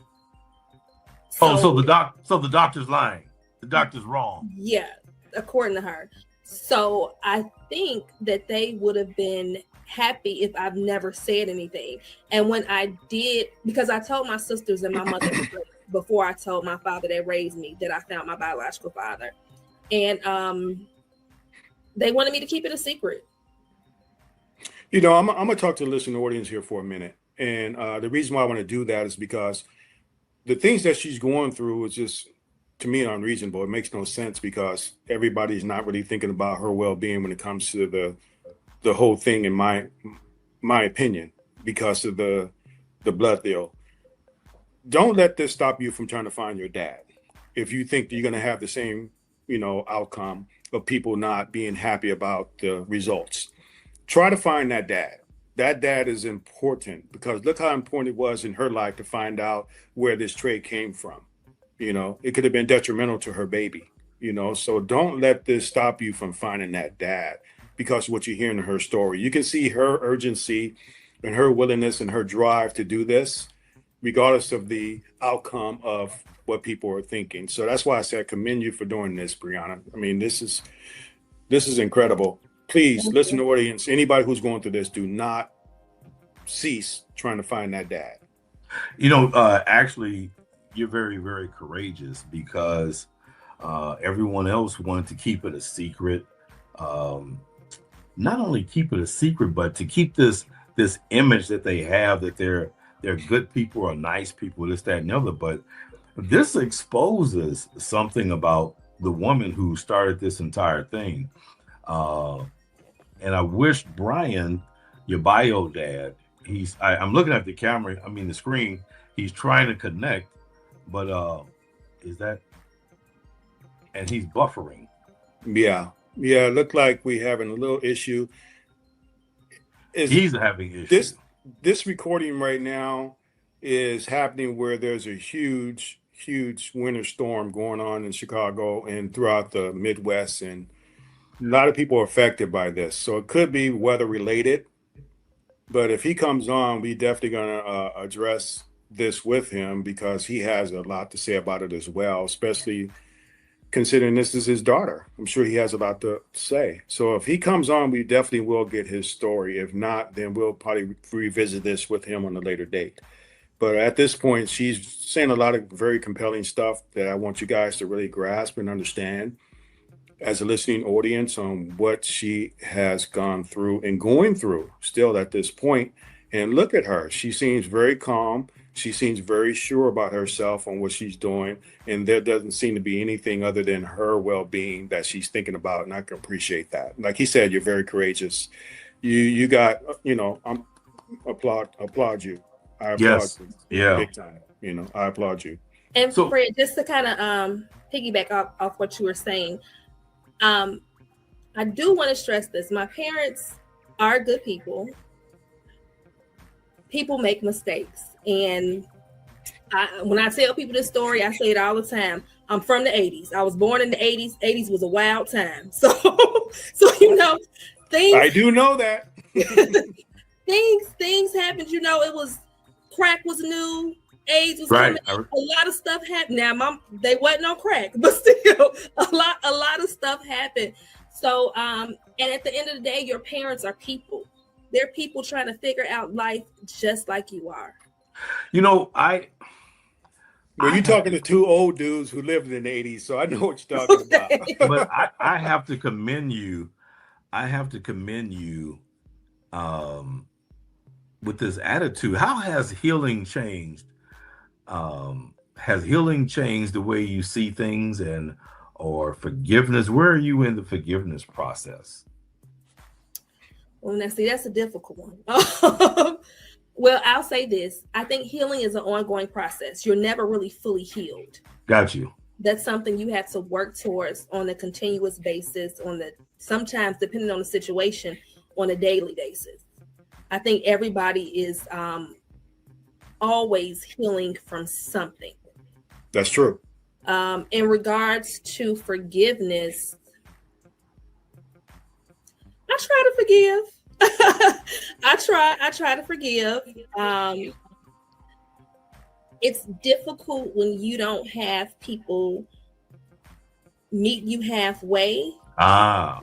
So the doctor's lying. The doctor's wrong. Yeah, according to her. So I think that they would have been happy if I've never said anything. And when I did, because I told my sisters and my mother before I told my father that raised me that I found my biological father. And they wanted me to keep it a secret. You know, I'm gonna talk to the listening audience here for a minute, and the reason why I want to do that is because the things that she's going through is just, to me, unreasonable. It makes no sense because everybody's not really thinking about her well-being when it comes to the whole thing, in my opinion, because of the blood deal. Don't let this stop you from trying to find your dad. If you think that you're going to have the same, outcome of people not being happy about the results, try to find that dad. That dad is important because look how important it was in her life to find out where this trait came from. It could have been detrimental to her baby, so don't let this stop you from finding that dad because of what you hear in her story. You can see her urgency and her willingness and her drive to do this, regardless of the outcome of what people are thinking. So that's why I said, commend you for doing this, Brianna. I mean, this is incredible. Please listen to the audience. Anybody who's going through this, do not cease trying to find that dad. Actually, you're very, very courageous because everyone else wanted to keep it a secret. Not only keep it a secret, but to keep this image that they have that they're good people or nice people, this, that, and the other. But this exposes something about the woman who started this entire thing. And I wish Brian, your bio dad, I'm looking at the camera, the screen, he's trying to connect, but and he's buffering. Yeah, it looked like we're having a little issue. He's having issues. This recording right now is happening where there's a huge winter storm going on in Chicago and throughout the Midwest, and a lot of people are affected by this. So it could be weather related, but if he comes on, we definitely going to address this with him because he has a lot to say about it as well, especially considering this is his daughter. I'm sure he has a lot to say. So if he comes on, we definitely will get his story. If not, then we'll probably revisit this with him on a later date. But at this point, she's saying a lot of very compelling stuff that I want you guys to really grasp and understand as a listening audience on what she has gone through and going through still at this point. And look at her. She seems very calm. She seems very sure about herself on what she's doing. And there doesn't seem to be anything other than her well-being that she's thinking about. And I can appreciate that. Like he said, you're very courageous. You got, I'm applaud you. I applaud you. Yeah. Big time. I applaud you. And Fred, just to kind of piggyback off what you were saying, I do want to stress this. My parents are good people. People make mistakes. And when I tell people this story, I say it all the time. I'm from the 80s. I was born in the 80s. 80s was a wild time. So things. I do know that. things happened. It was crack was new. AIDS was right. Coming. A lot of stuff happened. Now, they wasn't on crack, but still, a lot of stuff happened. So, and at the end of the day, your parents are people. They're people trying to figure out life just like you are. Well, you're talking to two old dudes who lived in the 80s, so I know what you're talking about. But I have to commend you. With this attitude. How has healing changed? Has healing changed the way you see things or forgiveness? Where are you in the forgiveness process? Well, now see, that's a difficult one. Well, I'll say this. I think healing is an ongoing process. You're never really fully healed. Got you. That's something you have to work towards on a continuous basis, sometimes depending on the situation, on a daily basis. I think everybody is always healing from something. That's true. In regards to forgiveness, try to forgive. I try to forgive. It's difficult when you don't have people meet you halfway. Ah,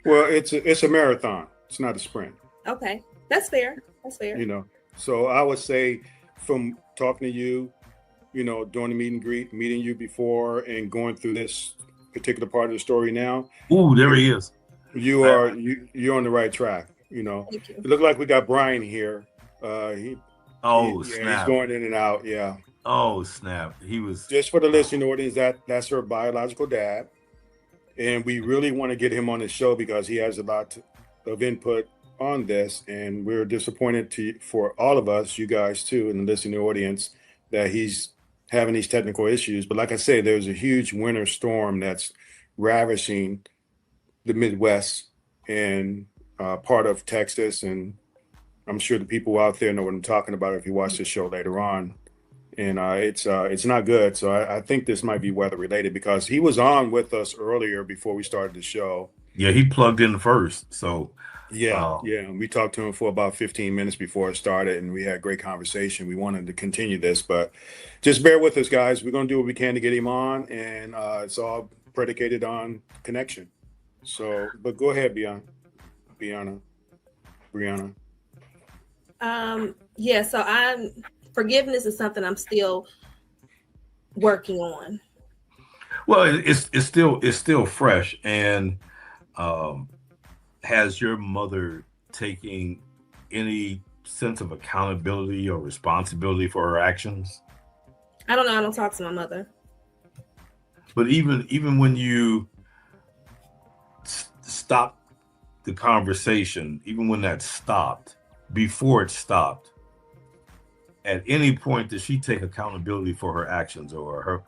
Well, it's a marathon. It's not a sprint. Okay, that's fair. That's fair. You know, so I would say from talking to you, during the meet and greet, meeting you before, and going through this particular part of the story now, ooh, there he is. you're on the right track. Thank you. It looked like we got Brian here. Oh, He's snap. going in and out. Yeah. Oh, snap. He was. Just for the listening audience, that's her biological dad, and we really want to get him on the show because he has a lot of input on this, and we're disappointed for all of us, you guys too, and the listening audience, that he's having these technical issues. But like I say, there's a huge winter storm that's ravishing the Midwest and part of Texas, and I'm sure the people out there know what I'm talking about if you watch this show later on. And it's not good. So I think this might be weather related because he was on with us earlier before we started the show. Yeah, he plugged in first. So yeah. We talked to him for about 15 minutes before it started, and we had a great conversation. We wanted to continue this, but just bear with us, guys. We're going to do what we can to get him on, and it's all predicated on connection. So, but go ahead, Brianna. Yeah, so forgiveness is something I'm still working on. well, it's still fresh. And has your mother taking any sense of accountability or responsibility for her actions? I don't know. I don't talk to my mother. But even when you stop the conversation, even when that stopped, before it stopped, at any point does she take accountability for her actions, or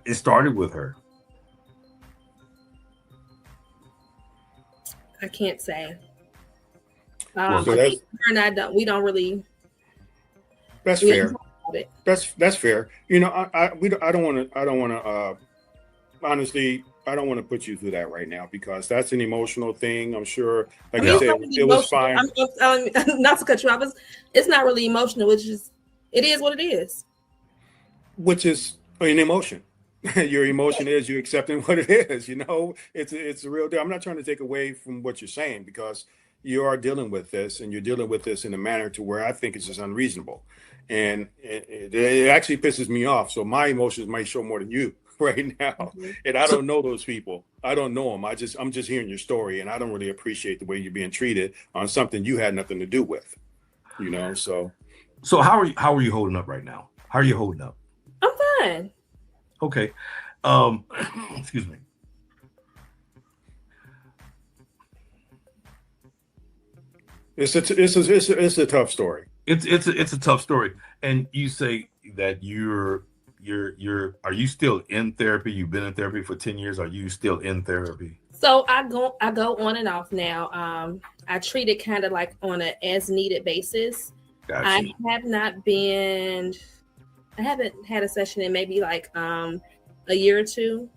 it started with her? I can't say. Well, so I think her and we don't really. That's we fair. don't talk about it. That's fair. I don't want to. Honestly, I don't want to put you through that right now because that's an emotional thing. I'm sure, like I mean, you it's said, not really it was emotional. fine. Not to cut you off. It's not really emotional. It is what it is. Which is an emotion. Your emotion is you accepting what it is. It's a real deal. I'm not trying to take away from what you're saying because you are dealing with this, and you're dealing with this in a manner to where I think it's just unreasonable, and it actually pisses me off. So my emotions might show more than you right now, Mm-hmm. and I don't know those people. I don't know them. I'm just hearing your story, and I don't really appreciate the way you're being treated on something you had nothing to do with. So how are you holding up right now? How are you holding up? I'm fine. Okay. Excuse me. it's a tough story. It's a tough story. And you say that are you still in therapy? You've been in therapy for 10 years. Are you still in therapy? So I go on and off now. I treat it kind of like on an as needed basis. Gotcha. I haven't had a session in maybe like a year or two,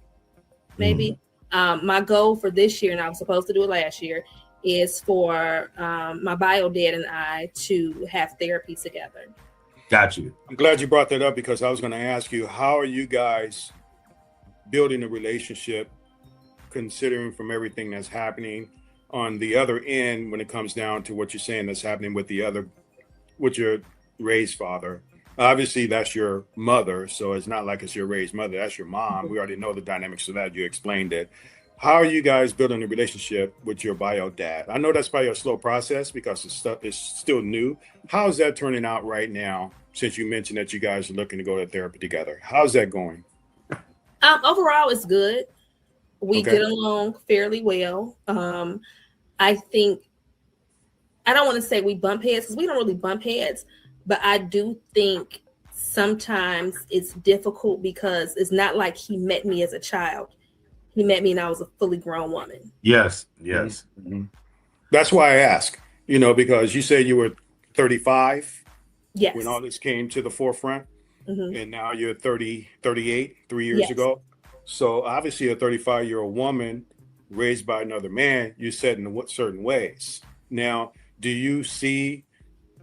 maybe. My goal for this year, and I was supposed to do it last year, is for my bio dad and I to have therapy together. Got you. I'm glad you brought that up because I was going to ask you, how are you guys building a relationship, considering from everything that's happening on the other end when it comes down to what you're saying that's happening with your raised father? Obviously, that's your mother, so it's not like it's your raised mother. That's your mom. We already know the dynamics of that. You explained it. How are you guys building a relationship with your bio dad? I know that's probably a slow process because it's still new. How's that turning out right now? Since you mentioned that you guys are looking to go to therapy together, how's that going? Overall, it's good. We Okay. get along fairly well. I think I don't want to say we bump heads because we don't really bump heads, but I do think sometimes it's difficult because it's not like he met me as a child. He met me and I was a fully grown woman. Yes. Mm-hmm. That's why I ask, because you said you were 35 Yes. when all this came to the forefront, Mhm. and now you're 30, 38, 3 years Yes. ago. So obviously a 35-year-old woman raised by another man, you said in what certain ways. Now, do you see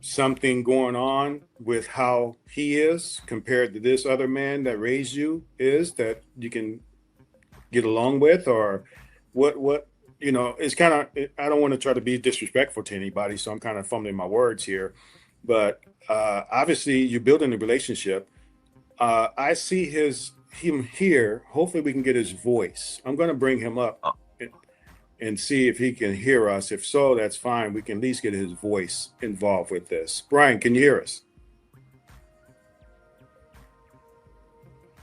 something going on with how he is compared to this other man that raised you is that you can get along with, or what it's kind of, I don't want to try to be disrespectful to anybody, so I'm kind of fumbling my words here, but obviously you're building a relationship. I see him here. Hopefully we can get his voice. I'm going to bring him up and see if he can hear us. If so, that's fine. We can at least get his voice involved with this. Brian, can you hear us?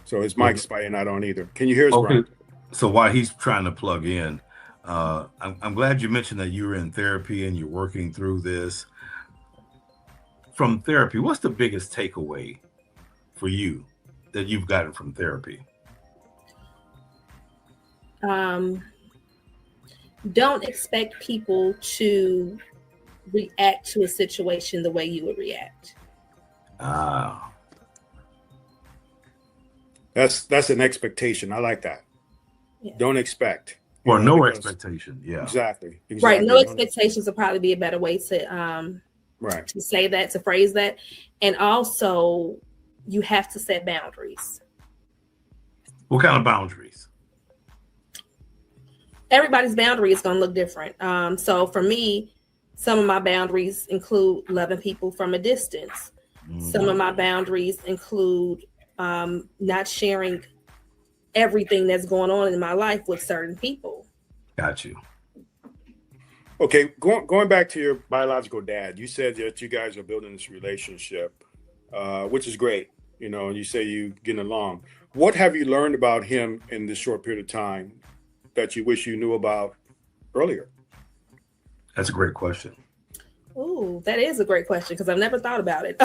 So his mic's probably not on either. Can you hear us, Brian? So while he's trying to plug in, I'm glad you mentioned that you were in therapy and you're working through this. From therapy, what's the biggest takeaway for you that you've gotten from therapy? Don't expect people to react to a situation the way you would react. That's an expectation. I like that. Yeah. Don't expect. Or no expectation. Yeah. Exactly. Right. No expectations would probably be a better way to to say that, to phrase that. And also you have to set boundaries. What kind of boundaries? Everybody's boundary is going to look different. So for me, some of my boundaries include loving people from a distance. Some of my boundaries include not sharing everything that's going on in my life with certain people. Got you. Okay, going back to your biological dad, you said that you guys are building this relationship, which is great. You say you getting along. What have you learned about him in this short period of time that you wish you knew about earlier? That's a great question. Oh, that is a great question because I've never thought about it.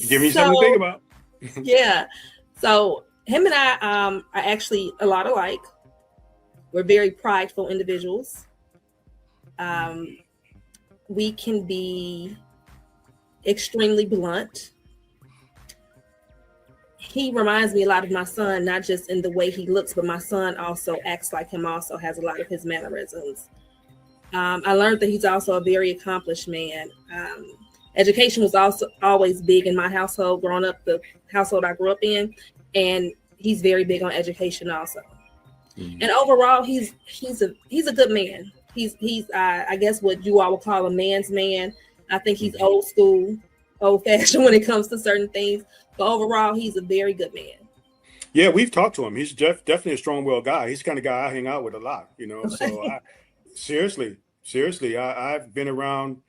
Give me something to think about. Yeah. So him and I are actually a lot alike. We're very prideful individuals. We can be extremely blunt. He reminds me a lot of my son, not just in the way he looks, but my son also acts like him, also has a lot of his mannerisms. I learned that he's also a very accomplished man. Education was also always big in my household, growing up, the household I grew up in, and he's very big on education also. And overall, he's a good man. He's I guess what you all would call a man's man. I think he's old school, old fashioned when it comes to certain things. But overall, he's a very good man. Yeah, we've talked to him. He's definitely a strong-willed guy. He's the kind of guy I hang out with a lot, So seriously, I've been around,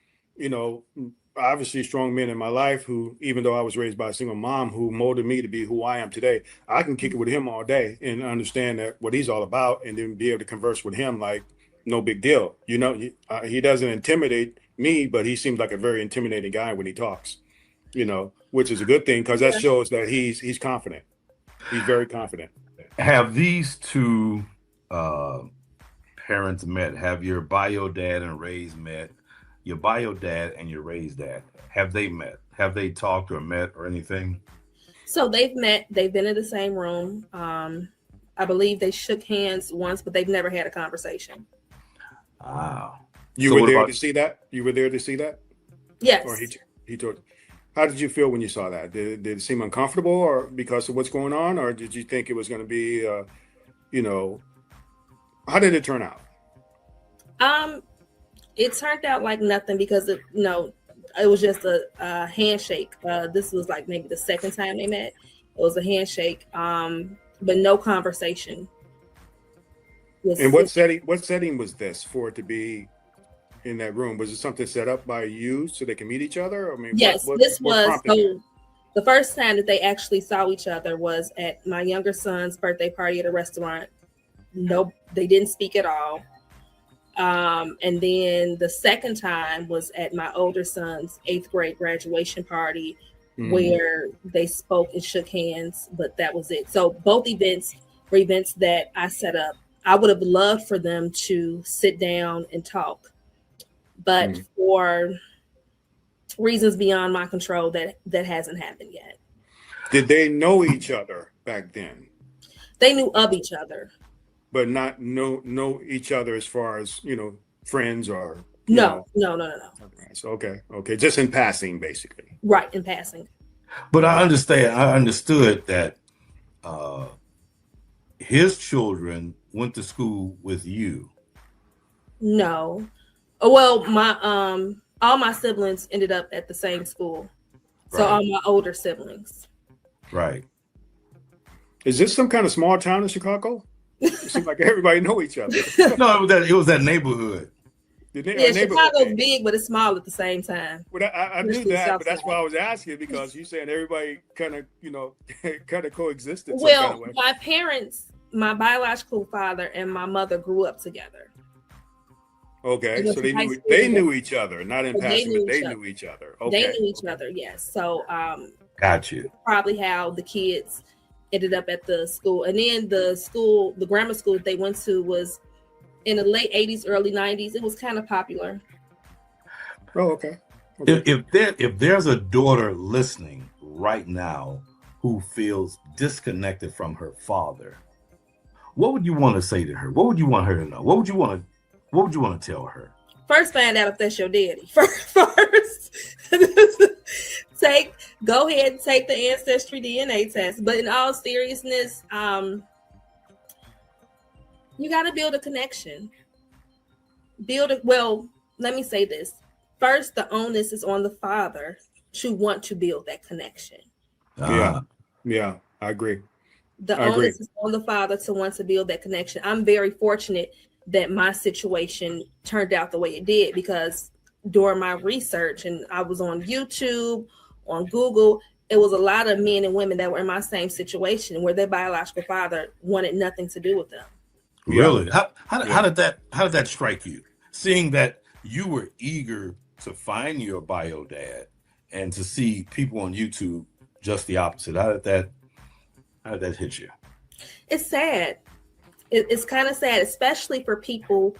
obviously strong men in my life who, even though I was raised by a single mom who molded me to be who I am today, I can kick it with him all day and understand that what he's all about, and then be able to converse with him like no big deal. He doesn't intimidate me, but he seems like a very intimidating guy when he talks, which is a good thing because that shows that he's confident. He's very confident. Have these two parents met? Have your bio dad and raised met? Your bio dad and your raised dad, have they met? Have they talked or met or anything? So they've met. They've been in the same room. I believe they shook hands once, but they've never had a conversation. Wow. You were there to see that? You were there to see that? Yes. Or he told. How did you feel when you saw that? Did it seem uncomfortable, or because of what's going on, or did you think it was going to be, how did it turn out? It turned out like nothing because it was just a handshake. This was like maybe the second time they met. It was a handshake, but no conversation. And what setting was this for it to be in that room? Was it something set up by you so they can meet each other? I mean, yes, this was the first time that they actually saw each other was at my younger son's birthday party at a restaurant. No, they didn't speak at all. And then the second time was at my older son's 8th grade graduation party, where they spoke and shook hands, but that was it. So both events were events that I set up. I would have loved for them to sit down and talk, but for reasons beyond my control, that hasn't happened yet. Did they know each other back then? They knew of each other. but not know each other as far as, friends or, No. So, okay. Just in passing, basically. Right, in passing. But I understood that his children went to school with you. No. Well, my all my siblings ended up at the same school. So Right. all my older siblings. Right. Is this some kind of small town in Chicago? It seems like everybody know each other. No, it was that neighborhood. Yeah, Chicago's big, but it's small at the same time. Well, I knew Especially that, South but that's Side. why I was asking, because you saying everybody kind of, kind of coexisted. some Well, kind of way. my parents, my biological father and my mother grew up together. Okay, They went so to high school they together. knew each other, not in But they passing, knew but they each other. knew each other. They Okay, knew each other, yes. So Got you. probably how the kids ended up at the school. And then the grammar school they went to was in the late 80s, early 90s. It was kind of popular. Oh, okay. If there's a daughter listening right now who feels disconnected from her father, what would you want to say to her? What would you want her to know? What would you want to tell her? First, find out if that's your daddy. First, go ahead and take the ancestry DNA test. But in all seriousness, you got to build a connection. Let me say this. First, the onus is on the father to want to build that connection. Yeah, I agree. The I agree. onus is on the father to want to build that connection. I'm very fortunate that my situation turned out the way it did, because during my research, and I was on YouTube, on Google, it was a lot of men and women that were in my same situation where their biological father wanted nothing to do with them. Really? How did that strike you? Seeing that you were eager to find your bio dad and to see people on YouTube just the opposite. How did that hit you? It's sad. It's kind of sad, especially for people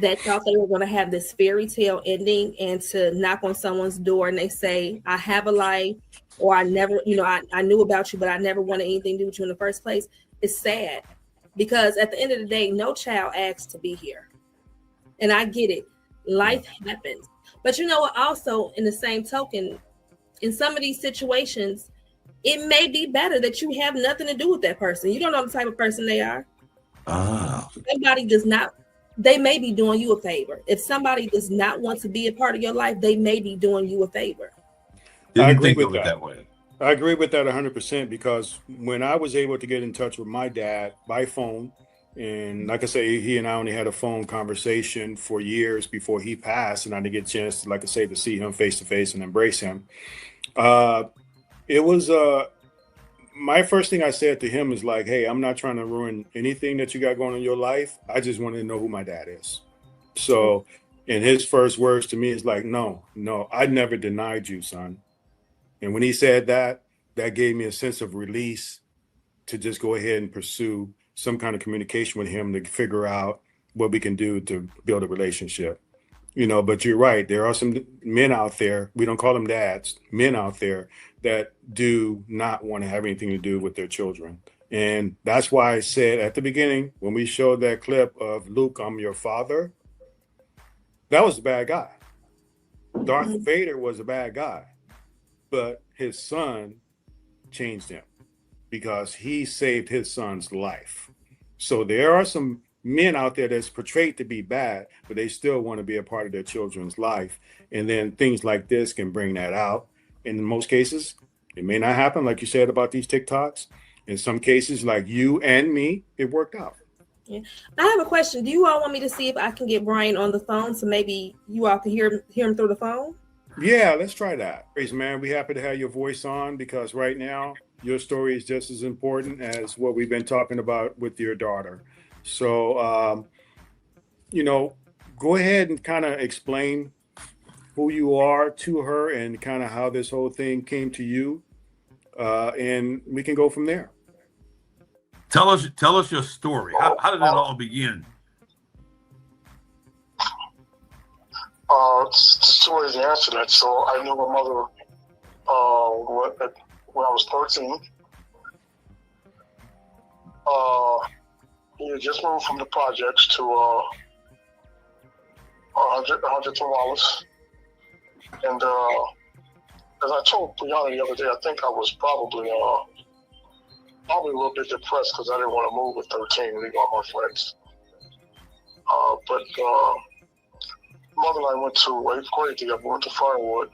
that thought they were going to have this fairy tale ending, and to knock on someone's door and they say, I have a life, or I never, I knew about you, but I never wanted anything to do with you in the first place. It's sad, because at the end of the day, no child asked to be here. And I get it. Life happens. But you know what? Also, in the same token, in some of these situations, it may be better that you have nothing to do with that person. You don't know the type of person they are. Somebody does not, they may be doing you a favor. If somebody does not want to be a part of your life, they may be doing you a favor. Didn't I agree think with of it that. that way. I agree with that 100%, because when I was able to get in touch with my dad by phone, and like I say, he and I only had a phone conversation for years before he passed, and I didn't get a chance to, like I say, to see him face to face and embrace him. It was my first thing I said to him is like, hey, I'm not trying to ruin anything that you got going on in your life. I just wanted to know who my dad is. So, and his first words to me is like, no, I never denied you, son. And when he said that, that gave me a sense of release to just go ahead and pursue some kind of communication with him to figure out what we can do to build a relationship. But you're right. There are some men out there, we don't call them dads, men out there that do not want to have anything to do with their children. And that's why I said at the beginning, when we showed that clip of Luke, I'm your father, that was the bad guy. Darth Vader was a bad guy, but his son changed him because he saved his son's life. So there are some men out there that's portrayed to be bad, but they still want to be a part of their children's life. And then things like this can bring that out. In most cases, it may not happen, like you said about these TikToks. In some cases, like you and me, it worked out. Yeah. I have a question. Do you all want me to see if I can get Brian on the phone so maybe you all can hear him through the phone? Yeah, let's try that. Praise, man. We're happy to have your voice on, because right now your story is just as important as what we've been talking about with your daughter. So, go ahead and kind of explain who you are to her and kind of how this whole thing came to you. And we can go from there. Tell us your story. How did it all begin? It's two ways to answer that. So I knew my mother when I was 13. had just moved from the projects to 100 Wallace. And as I told Brianna the other day, I think I was probably a little bit depressed because I didn't want to move with 13 and leave all my friends. But Mother and I went to 8th grade together. We went to Firewood.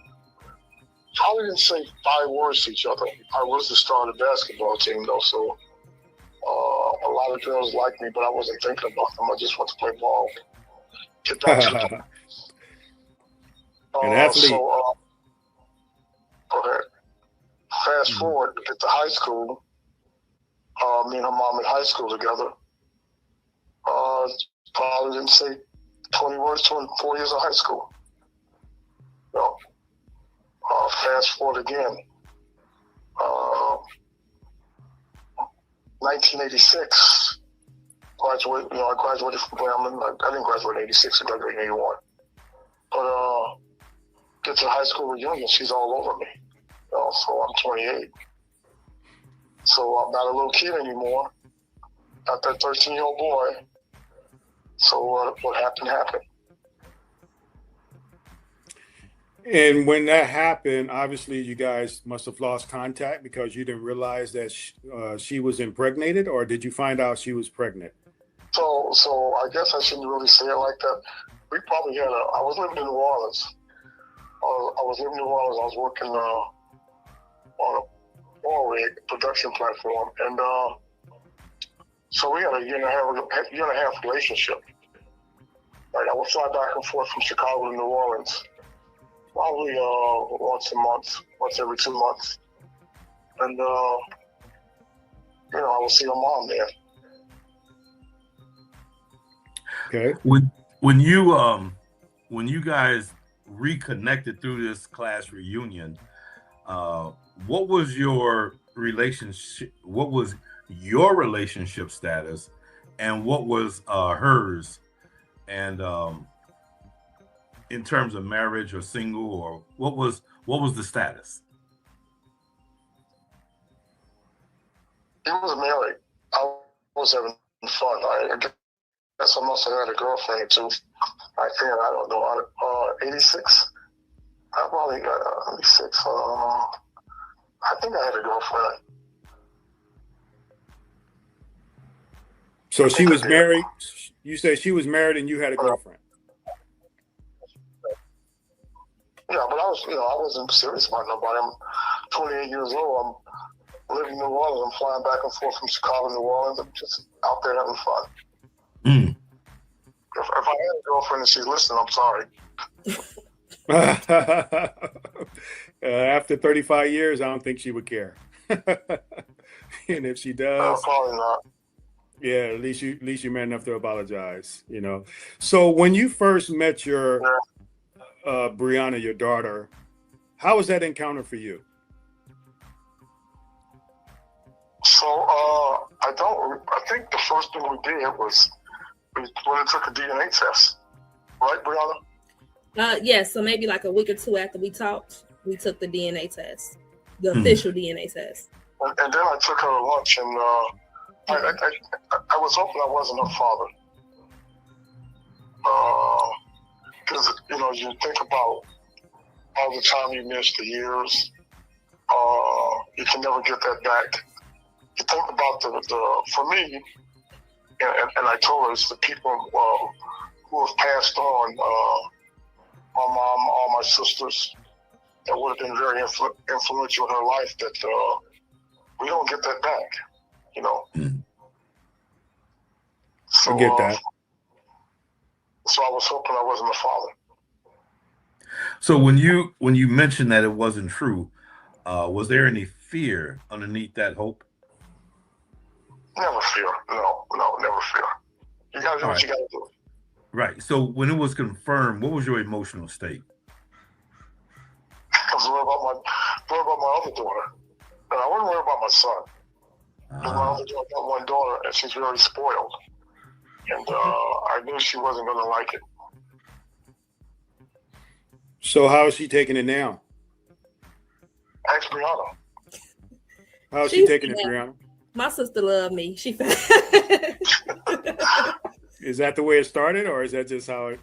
Probably didn't say 5 words to each other. I was the star of the basketball team, though, so a lot of girls liked me, but I wasn't thinking about them. I just wanted to play ball. Get back to them. An athlete. So, go ahead. Fast forward, get to high school. Me and her mom in high school together. Probably didn't say 20 words to 4 years of high school. No. Fast forward again. 1986. I graduated from Grambling. I didn't graduate in 86. I graduated in 81. But get to high school reunion, she's all over me. So I'm 28. So I'm not a little kid anymore. Not that 13-year-old boy. So what happened happened. And when that happened, obviously you guys must have lost contact because you didn't realize that she was impregnated, or did you find out she was pregnant? So I guess I shouldn't really say it like that. We probably had I was living in New Orleans. I was working on a oil rig production platform, and so we had a year and a half relationship. Right, I would fly back and forth from Chicago to New Orleans, probably once every 2 months, and I would see her mom there. Okay. When you guys reconnected through this class reunion, what was your relationship? What was your relationship status, and what was hers? And in terms of marriage or single, or what was the status? He was married. I was having fun. I guess I must have had a girlfriend too. I don't know. 86. I probably got 86. I think I had a girlfriend. So she was married. You say she was married and you had a girlfriend. Yeah, but I wasn't serious about nobody. I'm 28 years old. I'm living in New Orleans. I'm flying back and forth from Chicago to New Orleans. I'm just out there having fun. Mm. If I had a girlfriend and she's listening, I'm sorry. After 35 years, I don't think she would care. And if she does, probably not. Yeah, at least you man enough to apologize. So when you first met your Brianna, your daughter, how was that encounter for you? So I think the first thing we did was we went and took a DNA test, right, Brianna? Yes. So maybe like a week or two after we talked, we took the DNA test, the official DNA test. And then I took her to lunch, and I was hoping I wasn't her father. Because, you think about all the time you missed, the years, you can never get that back. You think about for me, and I told her, it's the people who have passed on, my mom, all my sisters, that would have been very influential in her life, that we don't get that back, So, I get that. So I was hoping I wasn't a father. So when you mentioned that it wasn't true, was there any fear underneath that hope? Never fear. No, never fear. You gotta do what you gotta do. Right. So when it was confirmed, what was your emotional state? I was worried about my other daughter. And I wasn't worried about my son. Because my other daughter got one daughter, and she's very spoiled. And I knew she wasn't going to like it. So how is she taking it now? Ask Brianna. How is she taking it, Brianna? My sister loved me. She Is that the way it started, or is that just how it,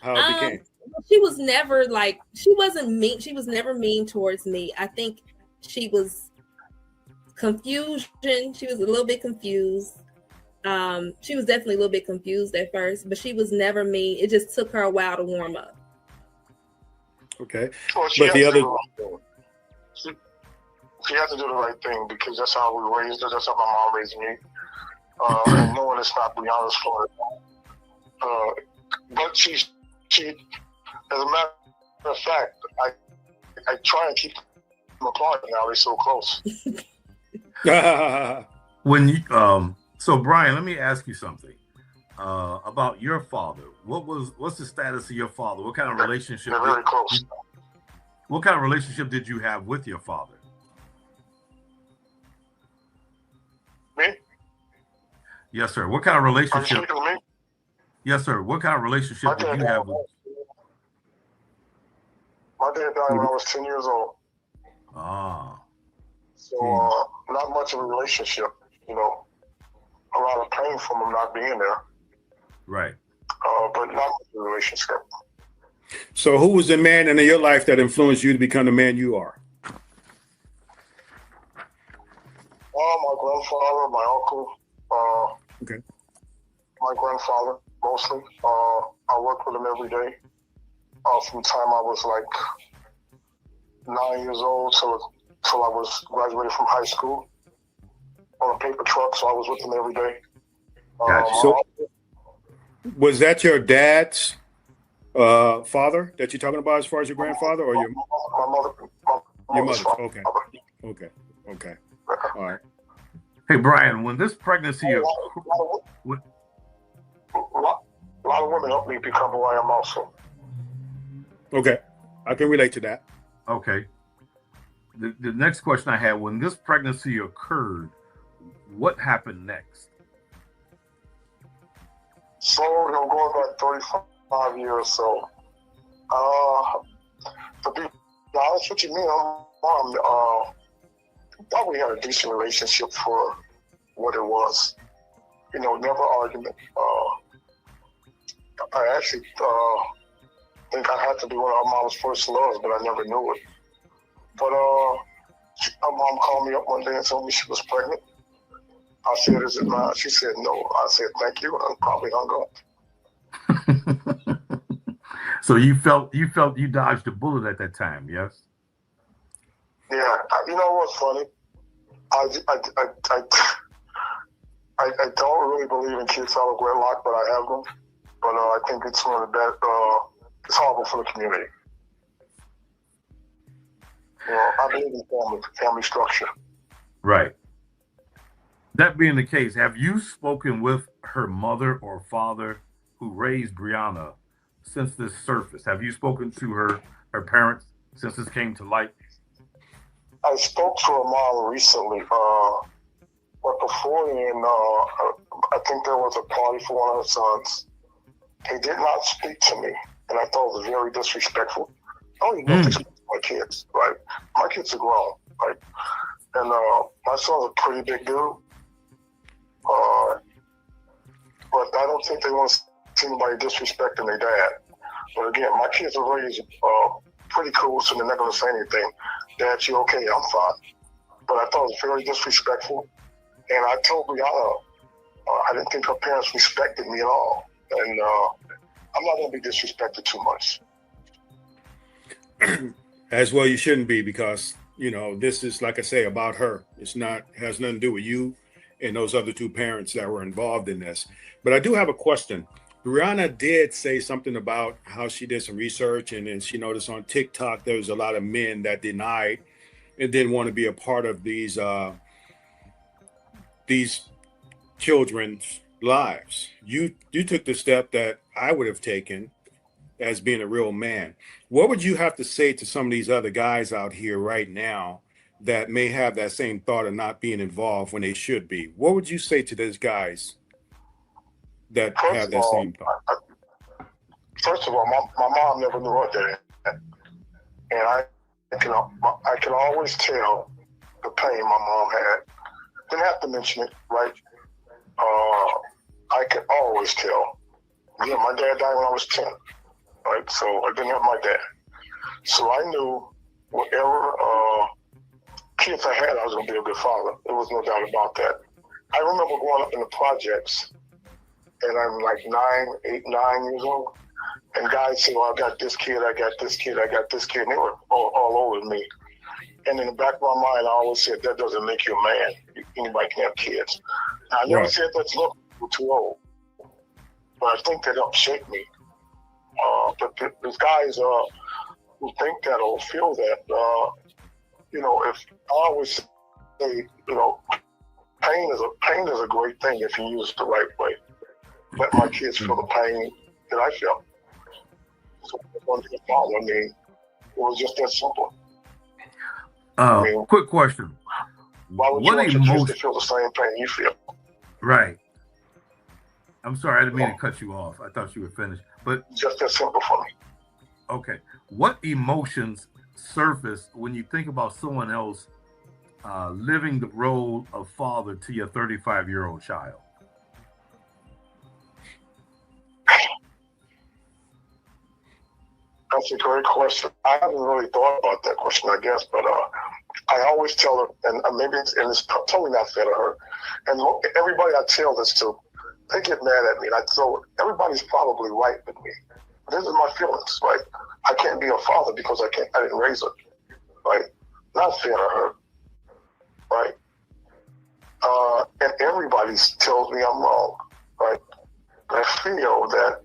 how it became? She was never like, she wasn't mean. She was never mean towards me. I think she was confusion. She was a little bit confused. She was definitely a little bit confused at first, but she was never mean. It just took her a while to warm up. Okay. Well, But the other, she had to do the right thing because that's how we raised her. That's how my mom raised me. And knowing it's not Brianna's fault. But she, as a matter of fact, I try and keep them apart now. They're so close. When you so Brian, let me ask you something about your father. What's the status of your father? What kind of relationship? They're very close. What kind of relationship did you have with your father? Me? Yes, sir. What kind of Are you relationship? speaking to me? Yes, sir. What kind of relationship My did dad you have with? My dad died when I was 10 years old. Ah, So not much of a relationship, a lot of pain from him not being there, right. but not much of a relationship. so who was the man in your life that influenced you to become the man you are? My grandfather, my uncle, Okay. my grandfather mostly. I worked with him every day from the time I was like 9 years old till I was graduated from high school on a paper truck, so I was with him every day. Gotcha. So was that your dad's father that you're talking about as far as your grandfather or your my mother, your mother's mother? father. Okay. All right. Hey, Brian, when this pregnancy, A lot of women helped me become who I am also. Okay. I can relate to that. okay. The next question I had, when this pregnancy occurred, what happened next? So, going back 35 years or so. To be honest with you, me and my mom thought we had a decent relationship for what it was. Never argument. I actually think I had to be one of her mom's first loves, but I never knew it. But her mom called me up one day and told me she was pregnant. I said, "Is it mine?" She said, "No." I said, "Thank you," and I probably hung up. So you felt you dodged a bullet at that time, yes? Yeah, you know what's funny? I don't really believe in kids out of wedlock, but I have them. But I think it's one of the best. It's horrible for the community. I believe in family structure. Right. That being the case, have you spoken with her mother or father who raised Brianna since this surfaced? Have you spoken to her parents since this came to light? I spoke to her mom recently, but before then, I think there was a party for one of her sons. They did not speak to me, and I thought it was very disrespectful. I don't even know if they speak to my kids, right? My kids are grown, right? And my son's a pretty big dude, but I don't think they want to see anybody disrespecting their dad. But again, my kids are raised pretty cool, so they're not going to say anything. Dad, you okay? I'm fine. But I thought it was very disrespectful. And I told Brianna I didn't think her parents respected me at all. And I'm not going to be disrespected too much. As well, you shouldn't be, because this is, like I say, about her. Has nothing to do with you and those other two parents that were involved in this. But I do have a question. Brianna did say something about how she did some research, and then she noticed on TikTok there was a lot of men that denied and didn't want to be a part of these children's lives. You took the step that I would have taken as being a real man. What would you have to say to some of these other guys out here right now that may have that same thought of not being involved when they should be? What would you say to those guys that have that same thought? First of all, my mom never knew her dad, and I can always tell the pain my mom had. Didn't have to mention it, right? I can always always tell. Yeah, my dad died when I was 10, right? So I didn't have my dad. So I knew whatever kids I had, I was going to be a good father. There was no doubt about that. I remember growing up in the projects, and I'm like 9 years old, and guys say, well, I got this kid, I got this kid, I got this kid, and they were all over me. And in the back of my mind, I always said, that doesn't make you a man. Anybody can have kids. Now, I never said that's too old, but I think that helped shape me. But there's guys who think that or feel that, if I always say, pain is a great thing if you use it the right way. Let my kids feel the pain that I felt. So it was just that simple. Quick question. Why would you want your kids to feel the same pain you feel? Right. I'm sorry, I didn't mean to cut you off. I thought you were finished. But just that simple for me. Okay. What emotions surface when you think about someone else living the role of father to your 35-year-old child? That's a great question. I haven't really thought about that question, I guess, but I always tell her, and maybe it's totally not fair to her, and everybody I tell this to, they get mad at me, and I throw it. Everybody's probably right with me. This is my feelings, right? I can't be a father because I didn't raise her, right? Not fair to her, right? And everybody tells me I'm wrong, right? I feel that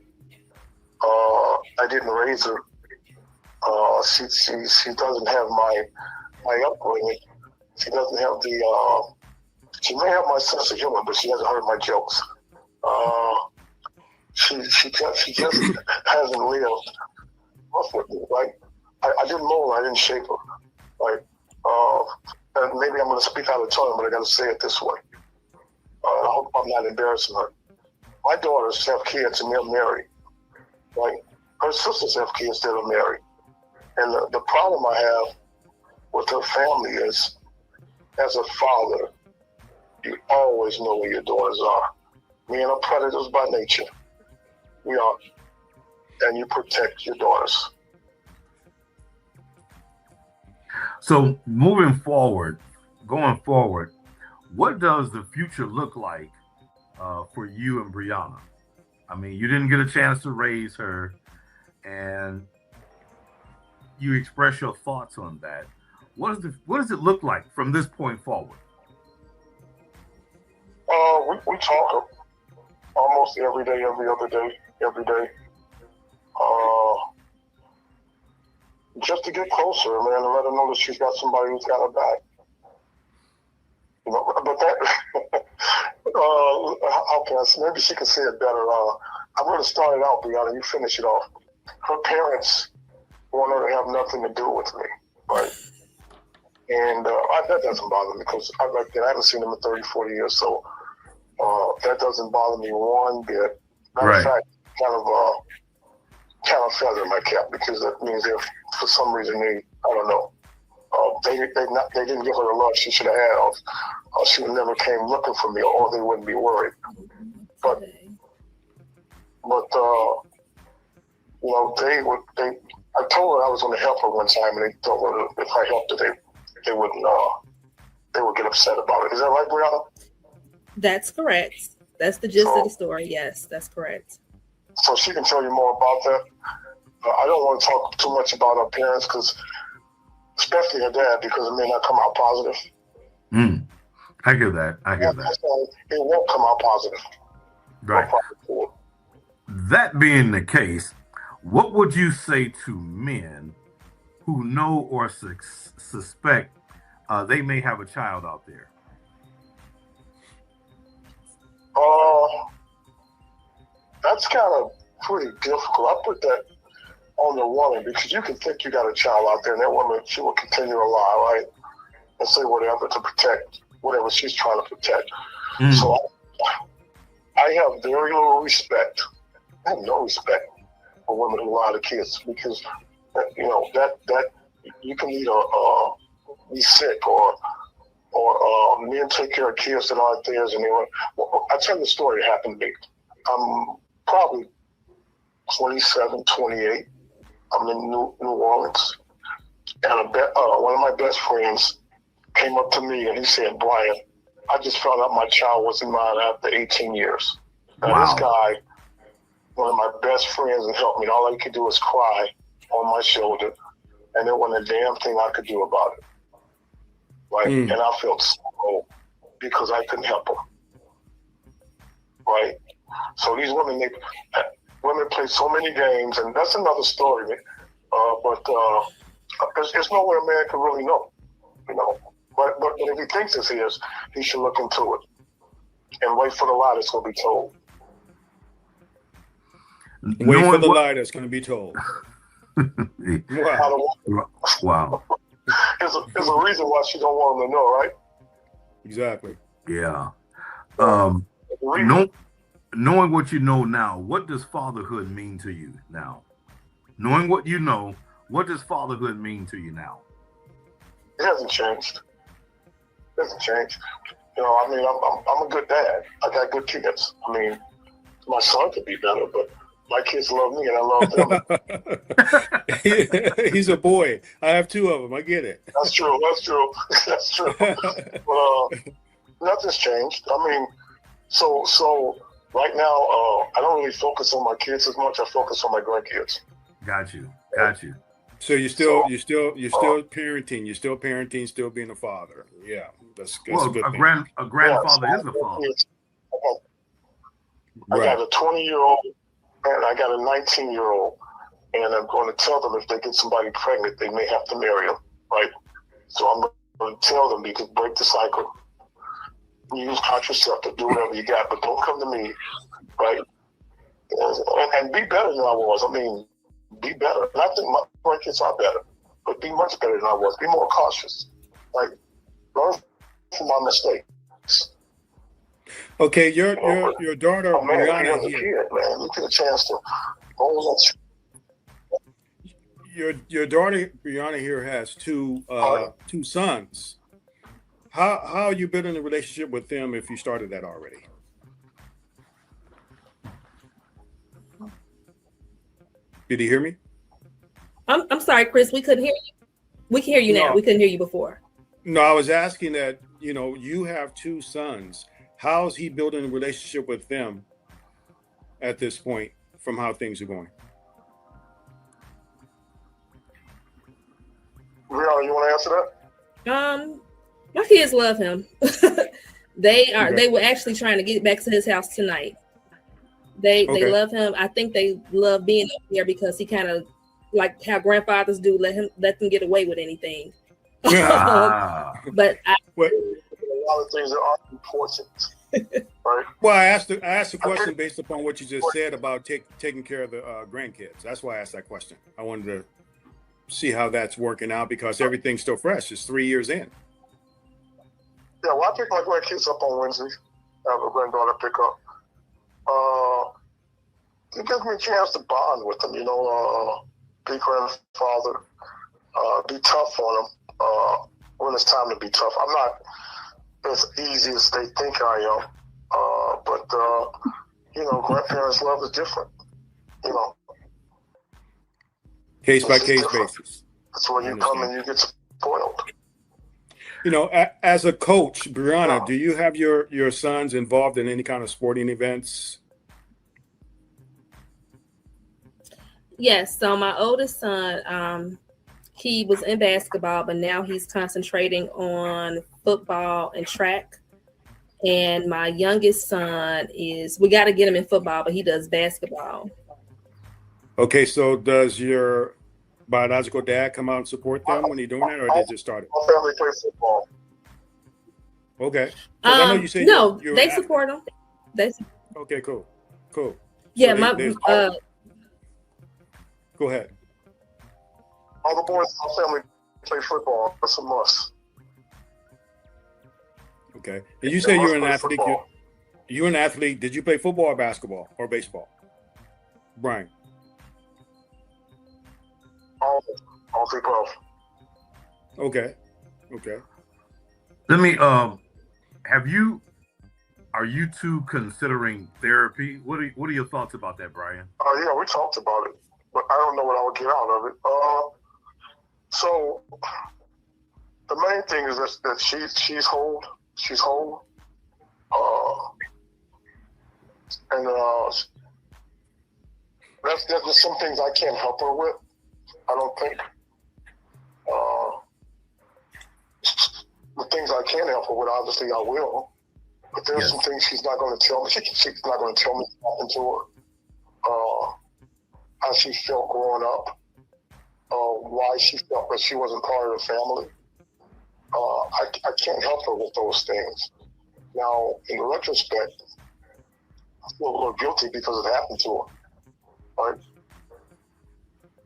I didn't raise her. She doesn't have my upbringing. She doesn't have she may have my sense of humor, but she hasn't heard my jokes. She just hasn't lived with me, right? I didn't mold her, I didn't shape her, right? And maybe I'm going to speak out of turn, but I got to say it this way. I hope I'm not embarrassing her. My daughters have kids and they're married, right? Her sisters have kids that are married. And the problem I have with her family is, as a father, you always know where your daughters are. Men are predators by nature. We are. And you protect your daughters. So going forward, what does the future look like for you and Brianna? I mean, you didn't get a chance to raise her, and you express your thoughts on that. What does it look like from this point forward? We talk almost every day, every other day, every day. Just to get closer, man, and let her know that she's got somebody who's got her back. But that, how can I say? Maybe she can say it better. I'm going to start it out, Brianna. You finish it off. Her parents want her to have nothing to do with me, right? And that doesn't bother me because I haven't seen them in 30, 40 years, so that doesn't bother me one bit. Matter of fact, kind of feather in my cap because that means if for some reason I don't know, they didn't give her the love she should have had, or she never came looking for me, or they wouldn't be worried. But I told her I was going to help her one time, and they told her if I helped her, they would get upset about it. Is that right, Brianna? That's correct. That's the gist of the story. Yes, that's correct. So she can tell you more about that. I don't want to talk too much about her parents, especially her dad, because it may not come out positive. I get that. It won't come out positive. Right. That being the case, what would you say to men who know or suspect they may have a child out there? That's kind of pretty difficult. I put that on the woman because you can think you got a child out there, and that woman, she will continue to lie, right? And say whatever to protect whatever she's trying to protect. So I have very little respect. I have no respect for women who lie to kids because, that you can either be sick or men take care of kids that aren't theirs. And I tell you the story that happened to me. I'm probably 27, 28. I'm in New Orleans. And one of my best friends came up to me and he said, Brian, I just found out my child wasn't mine after 18 years. Now, Wow. this guy, one of my best friends, and helped me. And all I could do was cry on my shoulder. And there wasn't a damn thing I could do about it. Right? And I felt so because I couldn't help her. Right? So these women, women play so many games, and that's another story. But there's no way a man can really know, you know. But if he thinks it's his, he should look into it and wait for the lie that's going to be told. Wait for the lie that's going to be told. Wow. Wow. There's a reason why she don't want him to know, right? Exactly. Yeah. Knowing what you know now, what does fatherhood mean to you now? Knowing what you know, what does fatherhood mean to you now? It hasn't changed. It hasn't changed. You know, I mean, I'm a good dad. I got good kids. I mean, my son could be better, but my kids love me and I love them. He's a boy. I have two of them. I get it. That's true. That's true. That's true. But nothing's changed. I mean, so right now, I don't really focus on my kids as much. I focus on my grandkids. Got you. So you're still parenting. You're still parenting, still being a father. Yeah, that's a good thing. A grandfather is a father. I got a 20-year-old and I got a 19-year-old, and I'm going to tell them if they get somebody pregnant, they may have to marry them, right? So I'm going to tell them, because break the cycle. Use contraceptive, do whatever you got, but don't come to me, right? And be better than I was. I mean, be better. And I think my grandkids are better, but be much better than I was. Be more cautious. Like, learn from my mistakes. Okay, your daughter Brianna here. Kid, man, you get a chance to. Your daughter Brianna here has two sons. How you building a relationship with them if you started that already? Did you hear me? I'm sorry, Chris. We couldn't hear you. We can hear you now. We couldn't hear you before. No, I was asking that. You know, you have two sons. How's he building a relationship with them at this point from how things are going? Brianna, you want to answer that? My kids love him. They were actually trying to get back to his house tonight. They love him. I think they love being up there because he kind of, like how grandfathers do, let them get away with anything. But a lot of things that aren't important. Right? Well, I asked the question based upon what you just said about taking care of the grandkids. That's why I asked that question. I wanted to see how that's working out because everything's still fresh. It's 3 years in. Yeah, well, I pick my grandkids up on Wednesdays. I have a granddaughter pick up. It gives me a chance to bond with them, you know, be grandfather, be tough on them when it's time to be tough. I'm not as easy as they think I am, but you know, grandparents' love is different, you know. Case by case basis. That's where you come and you get spoiled. You know, as a coach, Brianna, do you have your sons involved in any kind of sporting events? Yes. So my oldest son, he was in basketball, but now he's concentrating on football and track. And my youngest son we got to get him in football, but he does basketball. Okay, so does your biological dad come out and support them when you're doing that, or they just started? My family plays football. Okay. I know you said no, you're they support him. Okay, cool. Yeah, so go ahead. All the boys in my family play football. That's a must. Okay. And you say you're an athlete. You're an athlete. Did you play football or basketball or baseball? Brian. All three both. Okay. Let me have you Are you two considering therapy? What are your thoughts about that, Brian? Yeah, we talked about it, but I don't know what I would get out of it. So the main thing is that she's whole. She's whole. And there's just some things I can't help her with. I don't think. The things I can help her with, obviously I will. But there's some things she's not going to tell me. She's not going to tell me what happened to her. How she felt growing up. Why she felt that she wasn't part of the family. I can't help her with those things. Now, in retrospect, I feel a little guilty because it happened to her. Right?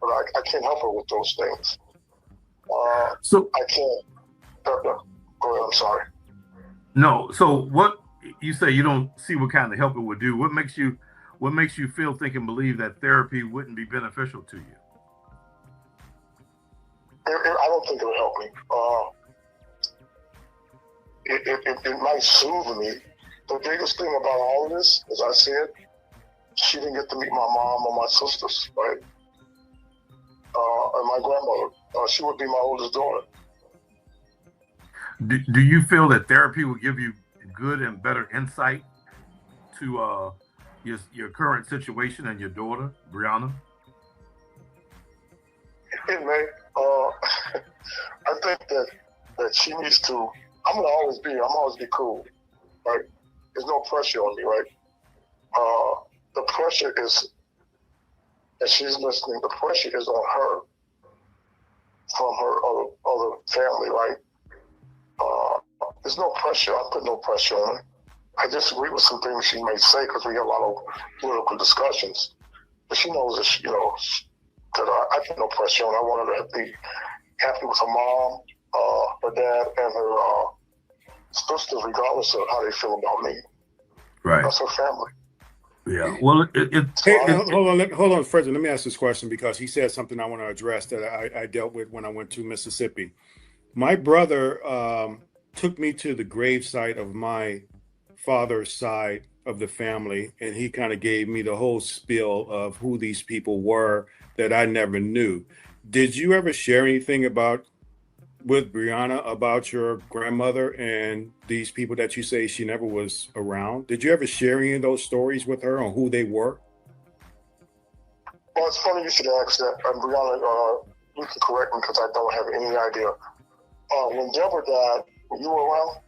But I can't help her with those things. So I can't. Go ahead, I'm sorry. no. So what you say you don't see what kind of help it would do? What makes you feel, think, and believe that therapy wouldn't be beneficial to you? I don't think it'll help me. It might soothe me. The biggest thing about all of this, as I said, she didn't get to meet my mom or my sisters, right? And my grandmother. She would be my oldest daughter. Do you feel that therapy will give you good and better insight to your current situation and your daughter, Brianna? It may. I think that she needs to. I'm gonna always be cool, right? There's no pressure on me, right? The pressure is, as she's listening, the pressure is on her from her other family, right? There's no pressure. I put no pressure on her. I disagree with some things she may say because we have a lot of political discussions. But she knows that, that I put no pressure on her. I want her to be happy with her mom, her dad, and her sisters, regardless of how they feel about me. Right. That's her family. Yeah. Well, Hold on, Frederick. Let me ask this question because he said something I want to address that I dealt with when I went to Mississippi. My brother took me to the gravesite of my father's side of the family, and he kind of gave me the whole spiel of who these people were that I never knew. Did you ever share anything with Brianna about your grandmother and these people that you say she never was around? Did you ever share any of those stories with her on who they were? Well, it's funny you should ask that. Brianna, you can correct me because I don't have any idea. When Deborah died, were you around?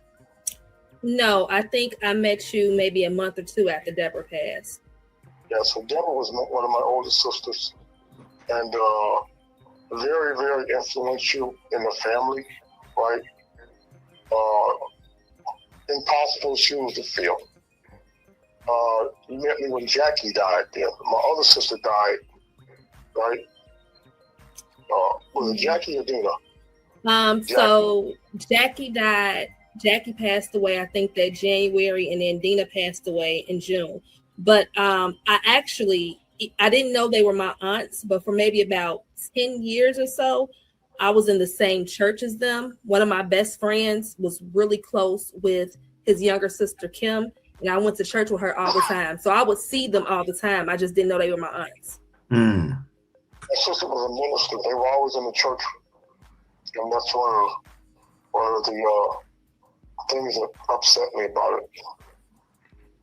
No, I think I met you maybe a month or two after Deborah passed. Yeah, so Deborah was one of my oldest sisters, and very, very influential in the family, right? Impossible shoes to fill. You met me when Jackie died. Then my other sister died, right? Was it Jackie or Dina? So Jackie died. Jackie passed away, I think that January, and then Dina passed away in June. But I didn't know they were my aunts, but for maybe about 10 years or so, I was in the same church as them. One of my best friends was really close with his younger sister, Kim, and I went to church with her all the time. So I would see them all the time. I just didn't know they were my aunts. Mm. My sister was a minister. They were always in the church. And that's one of the things that upset me about it.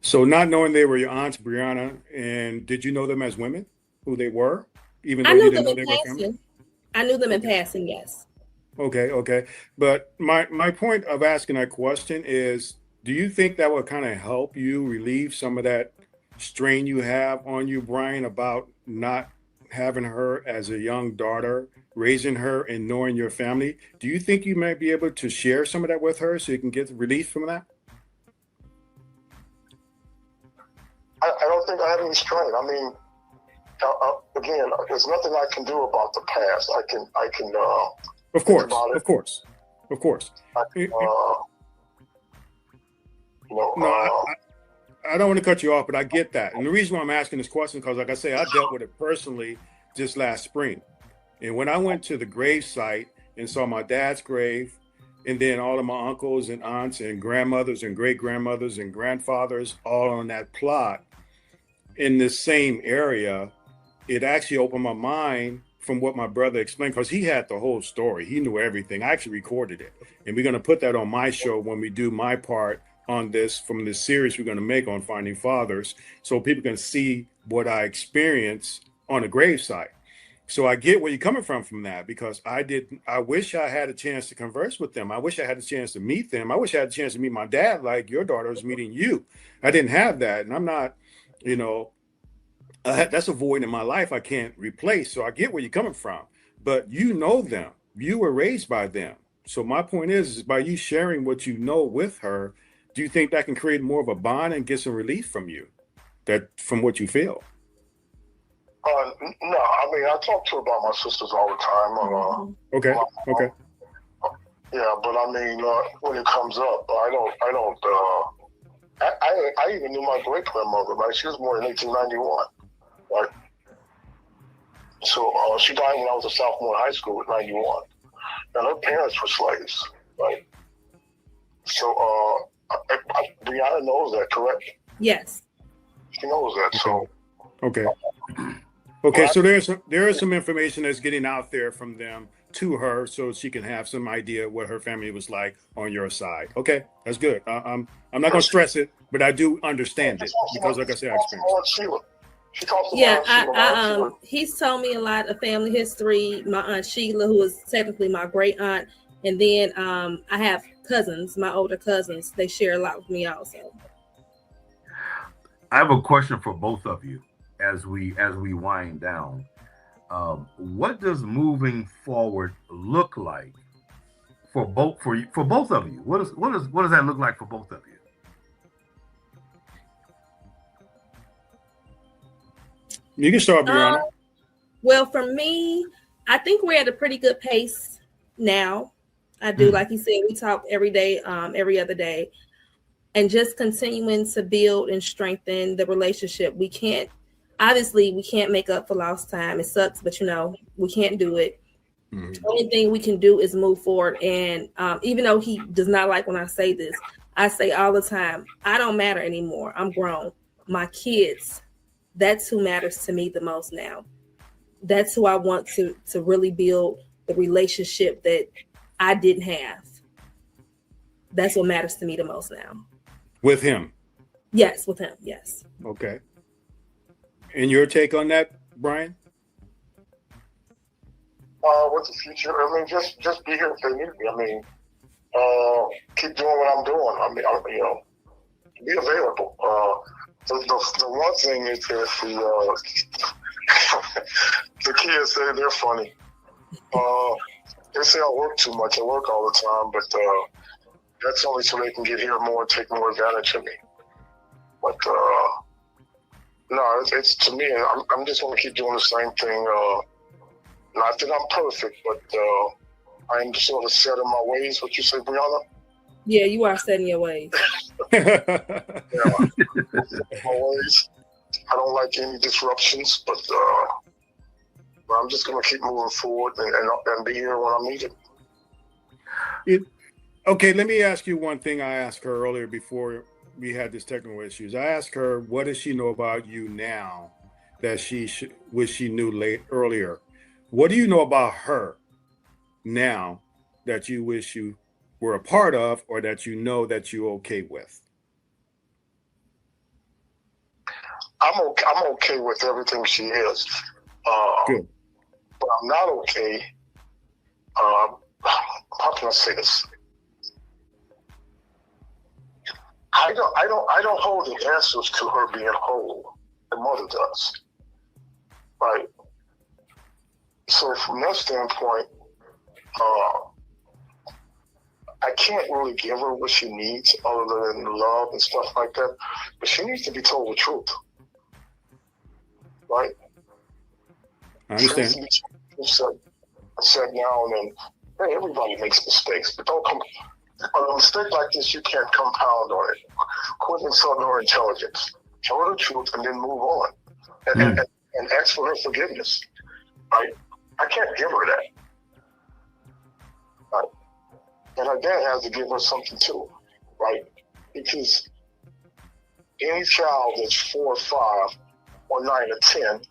So not knowing they were your aunts, Brianna, and did you know them as women, who they were? Even though I knew you them didn't know in they were family? passing. I knew them in passing, yes. Okay. But my point of asking that question is, do you think that would kind of help you relieve some of that strain you have on you, Brian, about not having her as a young daughter, raising her and knowing your family? Do you think you might be able to share some of that with her so you can get relief from that? I don't think I have any strain. I mean, again, there's nothing I can do about the past. I can. Of course. No, I don't want to cut you off, but I get that. And the reason why I'm asking this question is because, like I say, I dealt with it personally just last spring. And when I went to the grave site and saw my dad's grave and then all of my uncles and aunts and grandmothers and great grandmothers and grandfathers all on that plot in this same area, it actually opened my mind from what my brother explained, because he had the whole story. He knew everything. I actually recorded it. And we're going to put that on my show when we do my part on this from this series we're going to make on Finding Fathers, so people can see what I experienced on a gravesite. So I get where you're coming from that, because I wish I had a chance to converse with them. I wish I had a chance to meet them. I wish I had a chance to meet my dad like your daughter was meeting you. I didn't have that. And I'm not, that's a void in my life I can't replace. So I get where you're coming from, but you know them. You were raised by them. So my point is by you sharing what you know with her, do you think that can create more of a bond and get some relief from you, from what you feel? No, I mean, I talk to her about my sisters all the time. Okay. Yeah, but I mean, when it comes up, I even knew my great grandmother. Right, she was born in 1891. Right, so she died when I was a sophomore in high school at 91, and her parents were slaves. Right, so Brianna knows that, correct? Yes. She knows that. So okay. Okay, so there is some information that's getting out there from them to her, so she can have some idea what her family was like on your side. Okay, that's good. I'm not gonna stress it, but I do understand it because, like I said, I experienced it. Yeah, he's told me a lot of family history. My aunt Sheila, who is technically my great aunt, and then I have cousins, my older cousins. They share a lot with me also. I have a question for both of you as we wind down. What does moving forward look like for both of you? What does that look like for both of you? You can start, Brianna. Well, for me, I think we're at a pretty good pace now. I do, like you said, we talk every day, every other day, and just continuing to build and strengthen the relationship. We can't make up for lost time. It sucks, but we can't do it. The only thing we can do is move forward. And even though he does not like when I say this, I say all the time, I don't matter anymore. I'm grown. My kids, that's who matters to me the most now. That's who I want to really build the relationship that I didn't have. That's what matters to me the most now. With him? Yes, with him, yes. Okay. And your take on that, Brian? With the future, I mean, just be here if they need me. I mean, keep doing what I'm doing. I mean, be available. The one thing is that the kids say they're funny. They say I work too much. I work all the time, but that's only so they can get here more and take more advantage of me. But no, it's to me. I'm just going to keep doing the same thing. Not that I'm perfect, but I'm sort of set in my ways. What you say, Brianna? Yeah, you are set in your ways. Yeah, always. I don't like any disruptions, but I'm just going to keep moving forward and be here when I'm needed. Okay, let me ask you one thing I asked her earlier before we had this technical issues. I asked her, what does she know about you now that she wish she knew earlier? What do you know about her now that you wish you were a part of, or that you know that you're okay with? I'm okay with everything she is. Good. But I'm not okay. How can I say this? I don't hold the answers to her being whole. The mother does. Right? So from that standpoint, I can't really give her what she needs other than love and stuff like that. But she needs to be told the truth. Right? I understand. Sit down and, hey, everybody makes mistakes, but don't come. On a mistake like this, you can't compound on it. Quit insulting her intelligence. Tell her the truth and then move on. And ask for her forgiveness. Right? I can't give her that. Right? And her dad has to give her something too, right? Because any child that's 4 or 5 or 9 or 10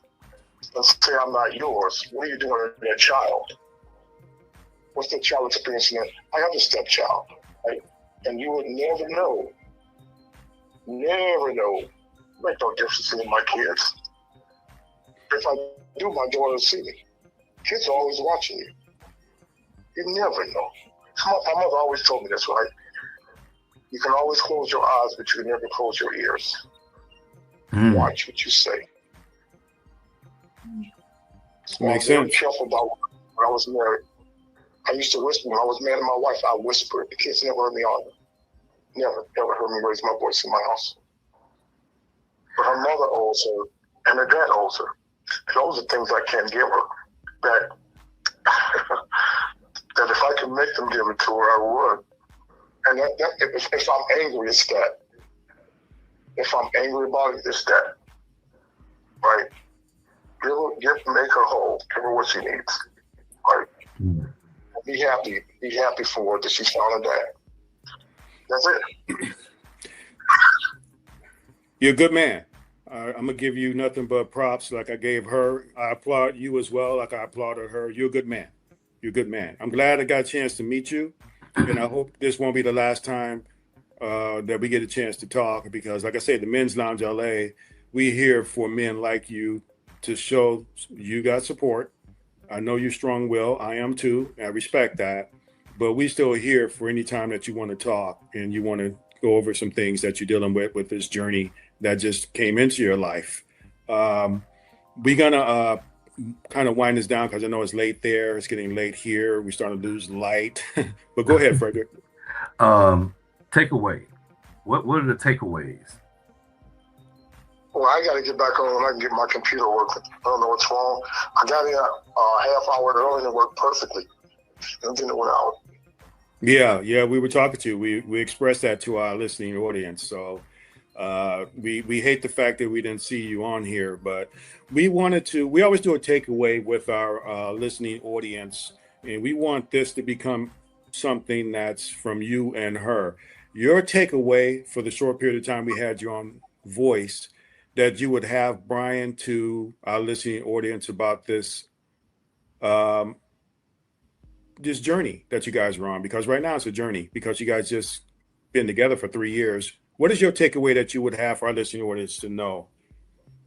and say, I'm not yours, what are you doing to that child? What's that child experiencing? I have a stepchild, right? And you would never know, make no difference in my kids. If I do, my daughter will see me. Kids are always watching you. You never know. My mother always told me this, right? You can always close your eyes, but you can never close your ears. Watch what you say. So Makes I was very sense. careful about when I was married. I used to whisper. When I was mad at my wife, I whispered. The kids never heard me argue. Never, ever heard me raise my voice in my house. But her mother owes her, and her dad owes her. Those are things I can't give her. That that if I could make them give it to her, I would. And if I'm angry, it's that. If I'm angry about it, it's that. Right? Make her whole. Give her what she needs. Right? Be happy for her that she's found her dad. That's it. You're a good man. I'm gonna give you nothing but props like I gave her. I applaud you as well, like I applauded her. You're a good man. You're a good man. I'm glad I got a chance to meet you, and I hope this won't be the last time that we get a chance to talk. Because, like I said, the Men's Lounge LA, we here for men like you to show you got support. I know you're strong-willed. I am too. I respect that. But we still here for any time that you want to talk and you want to go over some things that you're dealing with this journey that just came into your life. We're gonna kind of wind this down because I know it's late there. It's getting late here. We're starting to lose light. But go ahead, Frederick. Takeaway. What are the takeaways? Well, I got to get back on when I can get my computer working. I don't know what's wrong. I got in a half hour early and it worked perfectly. And then it went out. Yeah, we were talking to you. We expressed that to our listening audience. So we hate the fact that we didn't see you on here, but we always do a takeaway with our listening audience, and we want this to become something that's from you and her. Your takeaway for the short period of time we had you on voice, that you would have, Brian, to our listening audience about this this journey that you guys are on, because right now it's a journey because you guys just been together for 3 years. What is your takeaway that you would have for our listening audience to know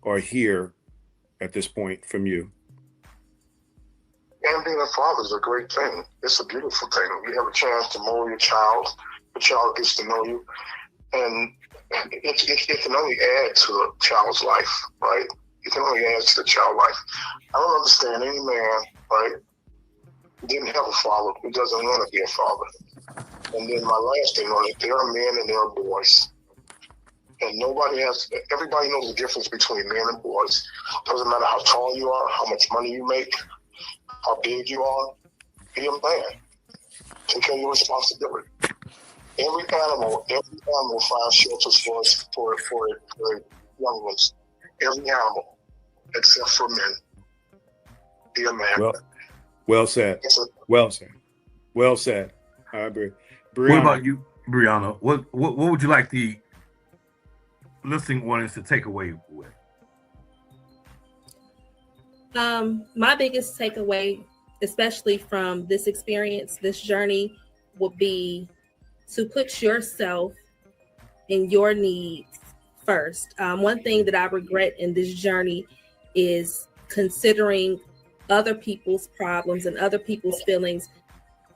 or hear at this point from you? And being a father is a great thing. It's a beautiful thing. You have a chance to mold your child. The child gets to know you. And it can only add to a child's life, right? It can only add to the child's life. I don't understand any man, right, who didn't have a father, who doesn't want to be a father. And then my last thing on it, there are men and there are boys. And everybody knows the difference between men and boys. Doesn't matter how tall you are, how much money you make, how big you are, be a man. Take care of your responsibility. Every animal finds shelters for young ones. Every animal, except for men. Be a man. Well said. Well said. I agree. Brianna. What about you, Brianna? What would you like the listening audience to take away with? My biggest takeaway, especially from this experience, this journey, would be to put yourself and your needs first. One thing that I regret in this journey is considering other people's problems and other people's feelings,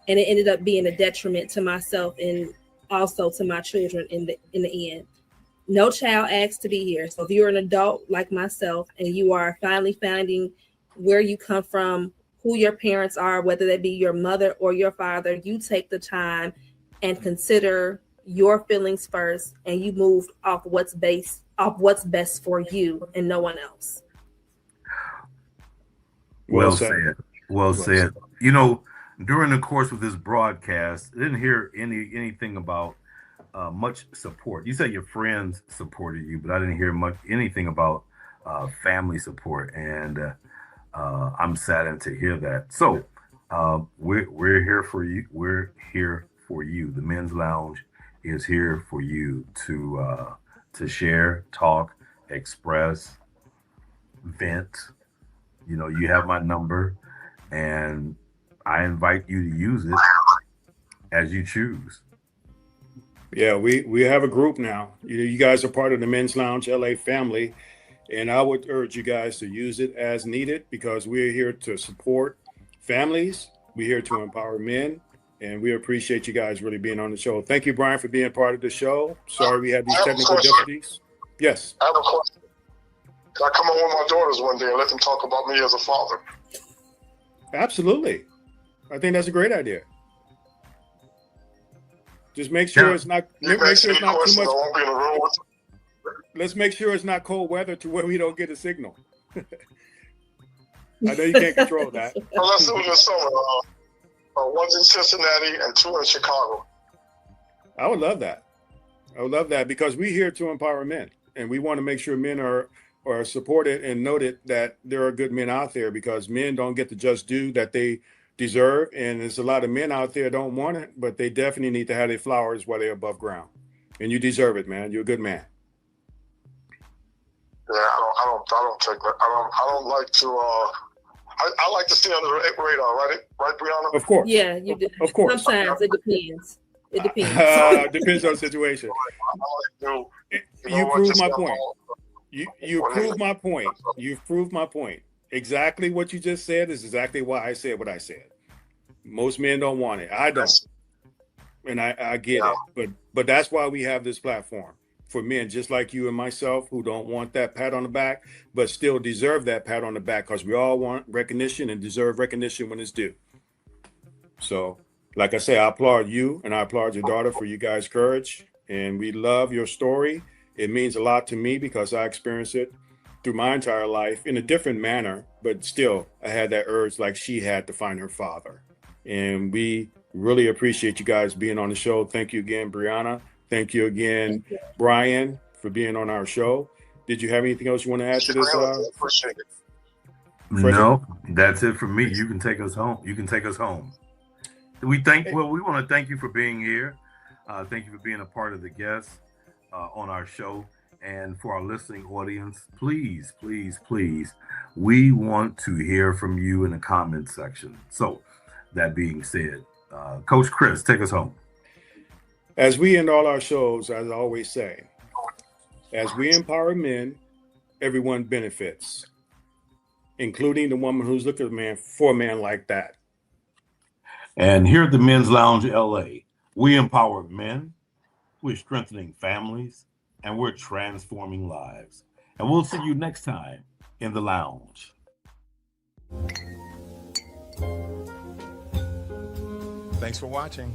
and it ended up being a detriment to myself and also to my children in the end. No child asked to be here. So if you're an adult like myself and you are finally finding where you come from, who your parents are, whether they be your mother or your father, you take the time and consider your feelings first, and you move off what's best for you and no one else. Well said. Well said. You know, during the course of this broadcast, I didn't hear anything about much support. You said your friends supported you, but I didn't hear anything about family support, and I'm saddened to hear that. So we're here for you. We're here for you. The Men's Lounge is here for you to share, talk, express, vent. You know, you have my number, and I invite you to use it as you choose. Yeah, we have a group now. You guys are part of the Men's Lounge LA family, and I would urge you guys to use it as needed because we're here to support families. We're here to empower men, and we appreciate you guys really being on the show. Thank you, Brian, for being part of the show. Sorry we had these technical difficulties. Yes. I have a question. Can I come home with my daughters one day and let them talk about me as a father? Absolutely. I think that's a great idea. Just make sure it's not. Make sure it's not too much. I won't be in the room with them. Let's make sure it's not cold weather to where we don't get a signal. I know you can't control that. Well, let's do it this summer. One's in Cincinnati and two in Chicago. I would love that. I would love that because we're here to empower men, and we want to make sure men are supported and noted that there are good men out there because men don't get the just due that they deserve, and there's a lot of men out there don't want it, but they definitely need to have their flowers while they're above ground, and you deserve it, man. You're a good man. Yeah, I don't take that. I don't like to. I like to stay under the radar, right, Brianna? Of course. Yeah, you do. Of course. Sometimes it depends. It depends. Depends on the situation. You proved my point. You proved my point. You've proved my point. Exactly what you just said is exactly why I said what I said. Most men don't want it. I don't. And I get it. But that's why we have this platform for men just like you and myself who don't want that pat on the back, but still deserve that pat on the back because we all want recognition and deserve recognition when it's due. So, like I say, I applaud you and I applaud your daughter for you guys' courage. And we love your story. It means a lot to me because I experienced it through my entire life in a different manner, but still I had that urge like she had to find her father. And we really appreciate you guys being on the show. Thank you again, Brianna. Thank you again, Brian, for being on our show. Did you have anything else you want to add to this? Appreciate it. No, that's it for me. You can take us home. We want to thank you for being here. Thank you for being a part of the guests on our show. And for our listening audience, please, please, please, we want to hear from you in the comment section. So that being said, Coach Chris, take us home. As we end all our shows, as I always say, as we empower men, everyone benefits, including the woman who's looking for a man like that. And here at the Men's Lounge LA, we empower men, we're strengthening families, and we're transforming lives. And we'll see you next time in the lounge. Thanks for watching.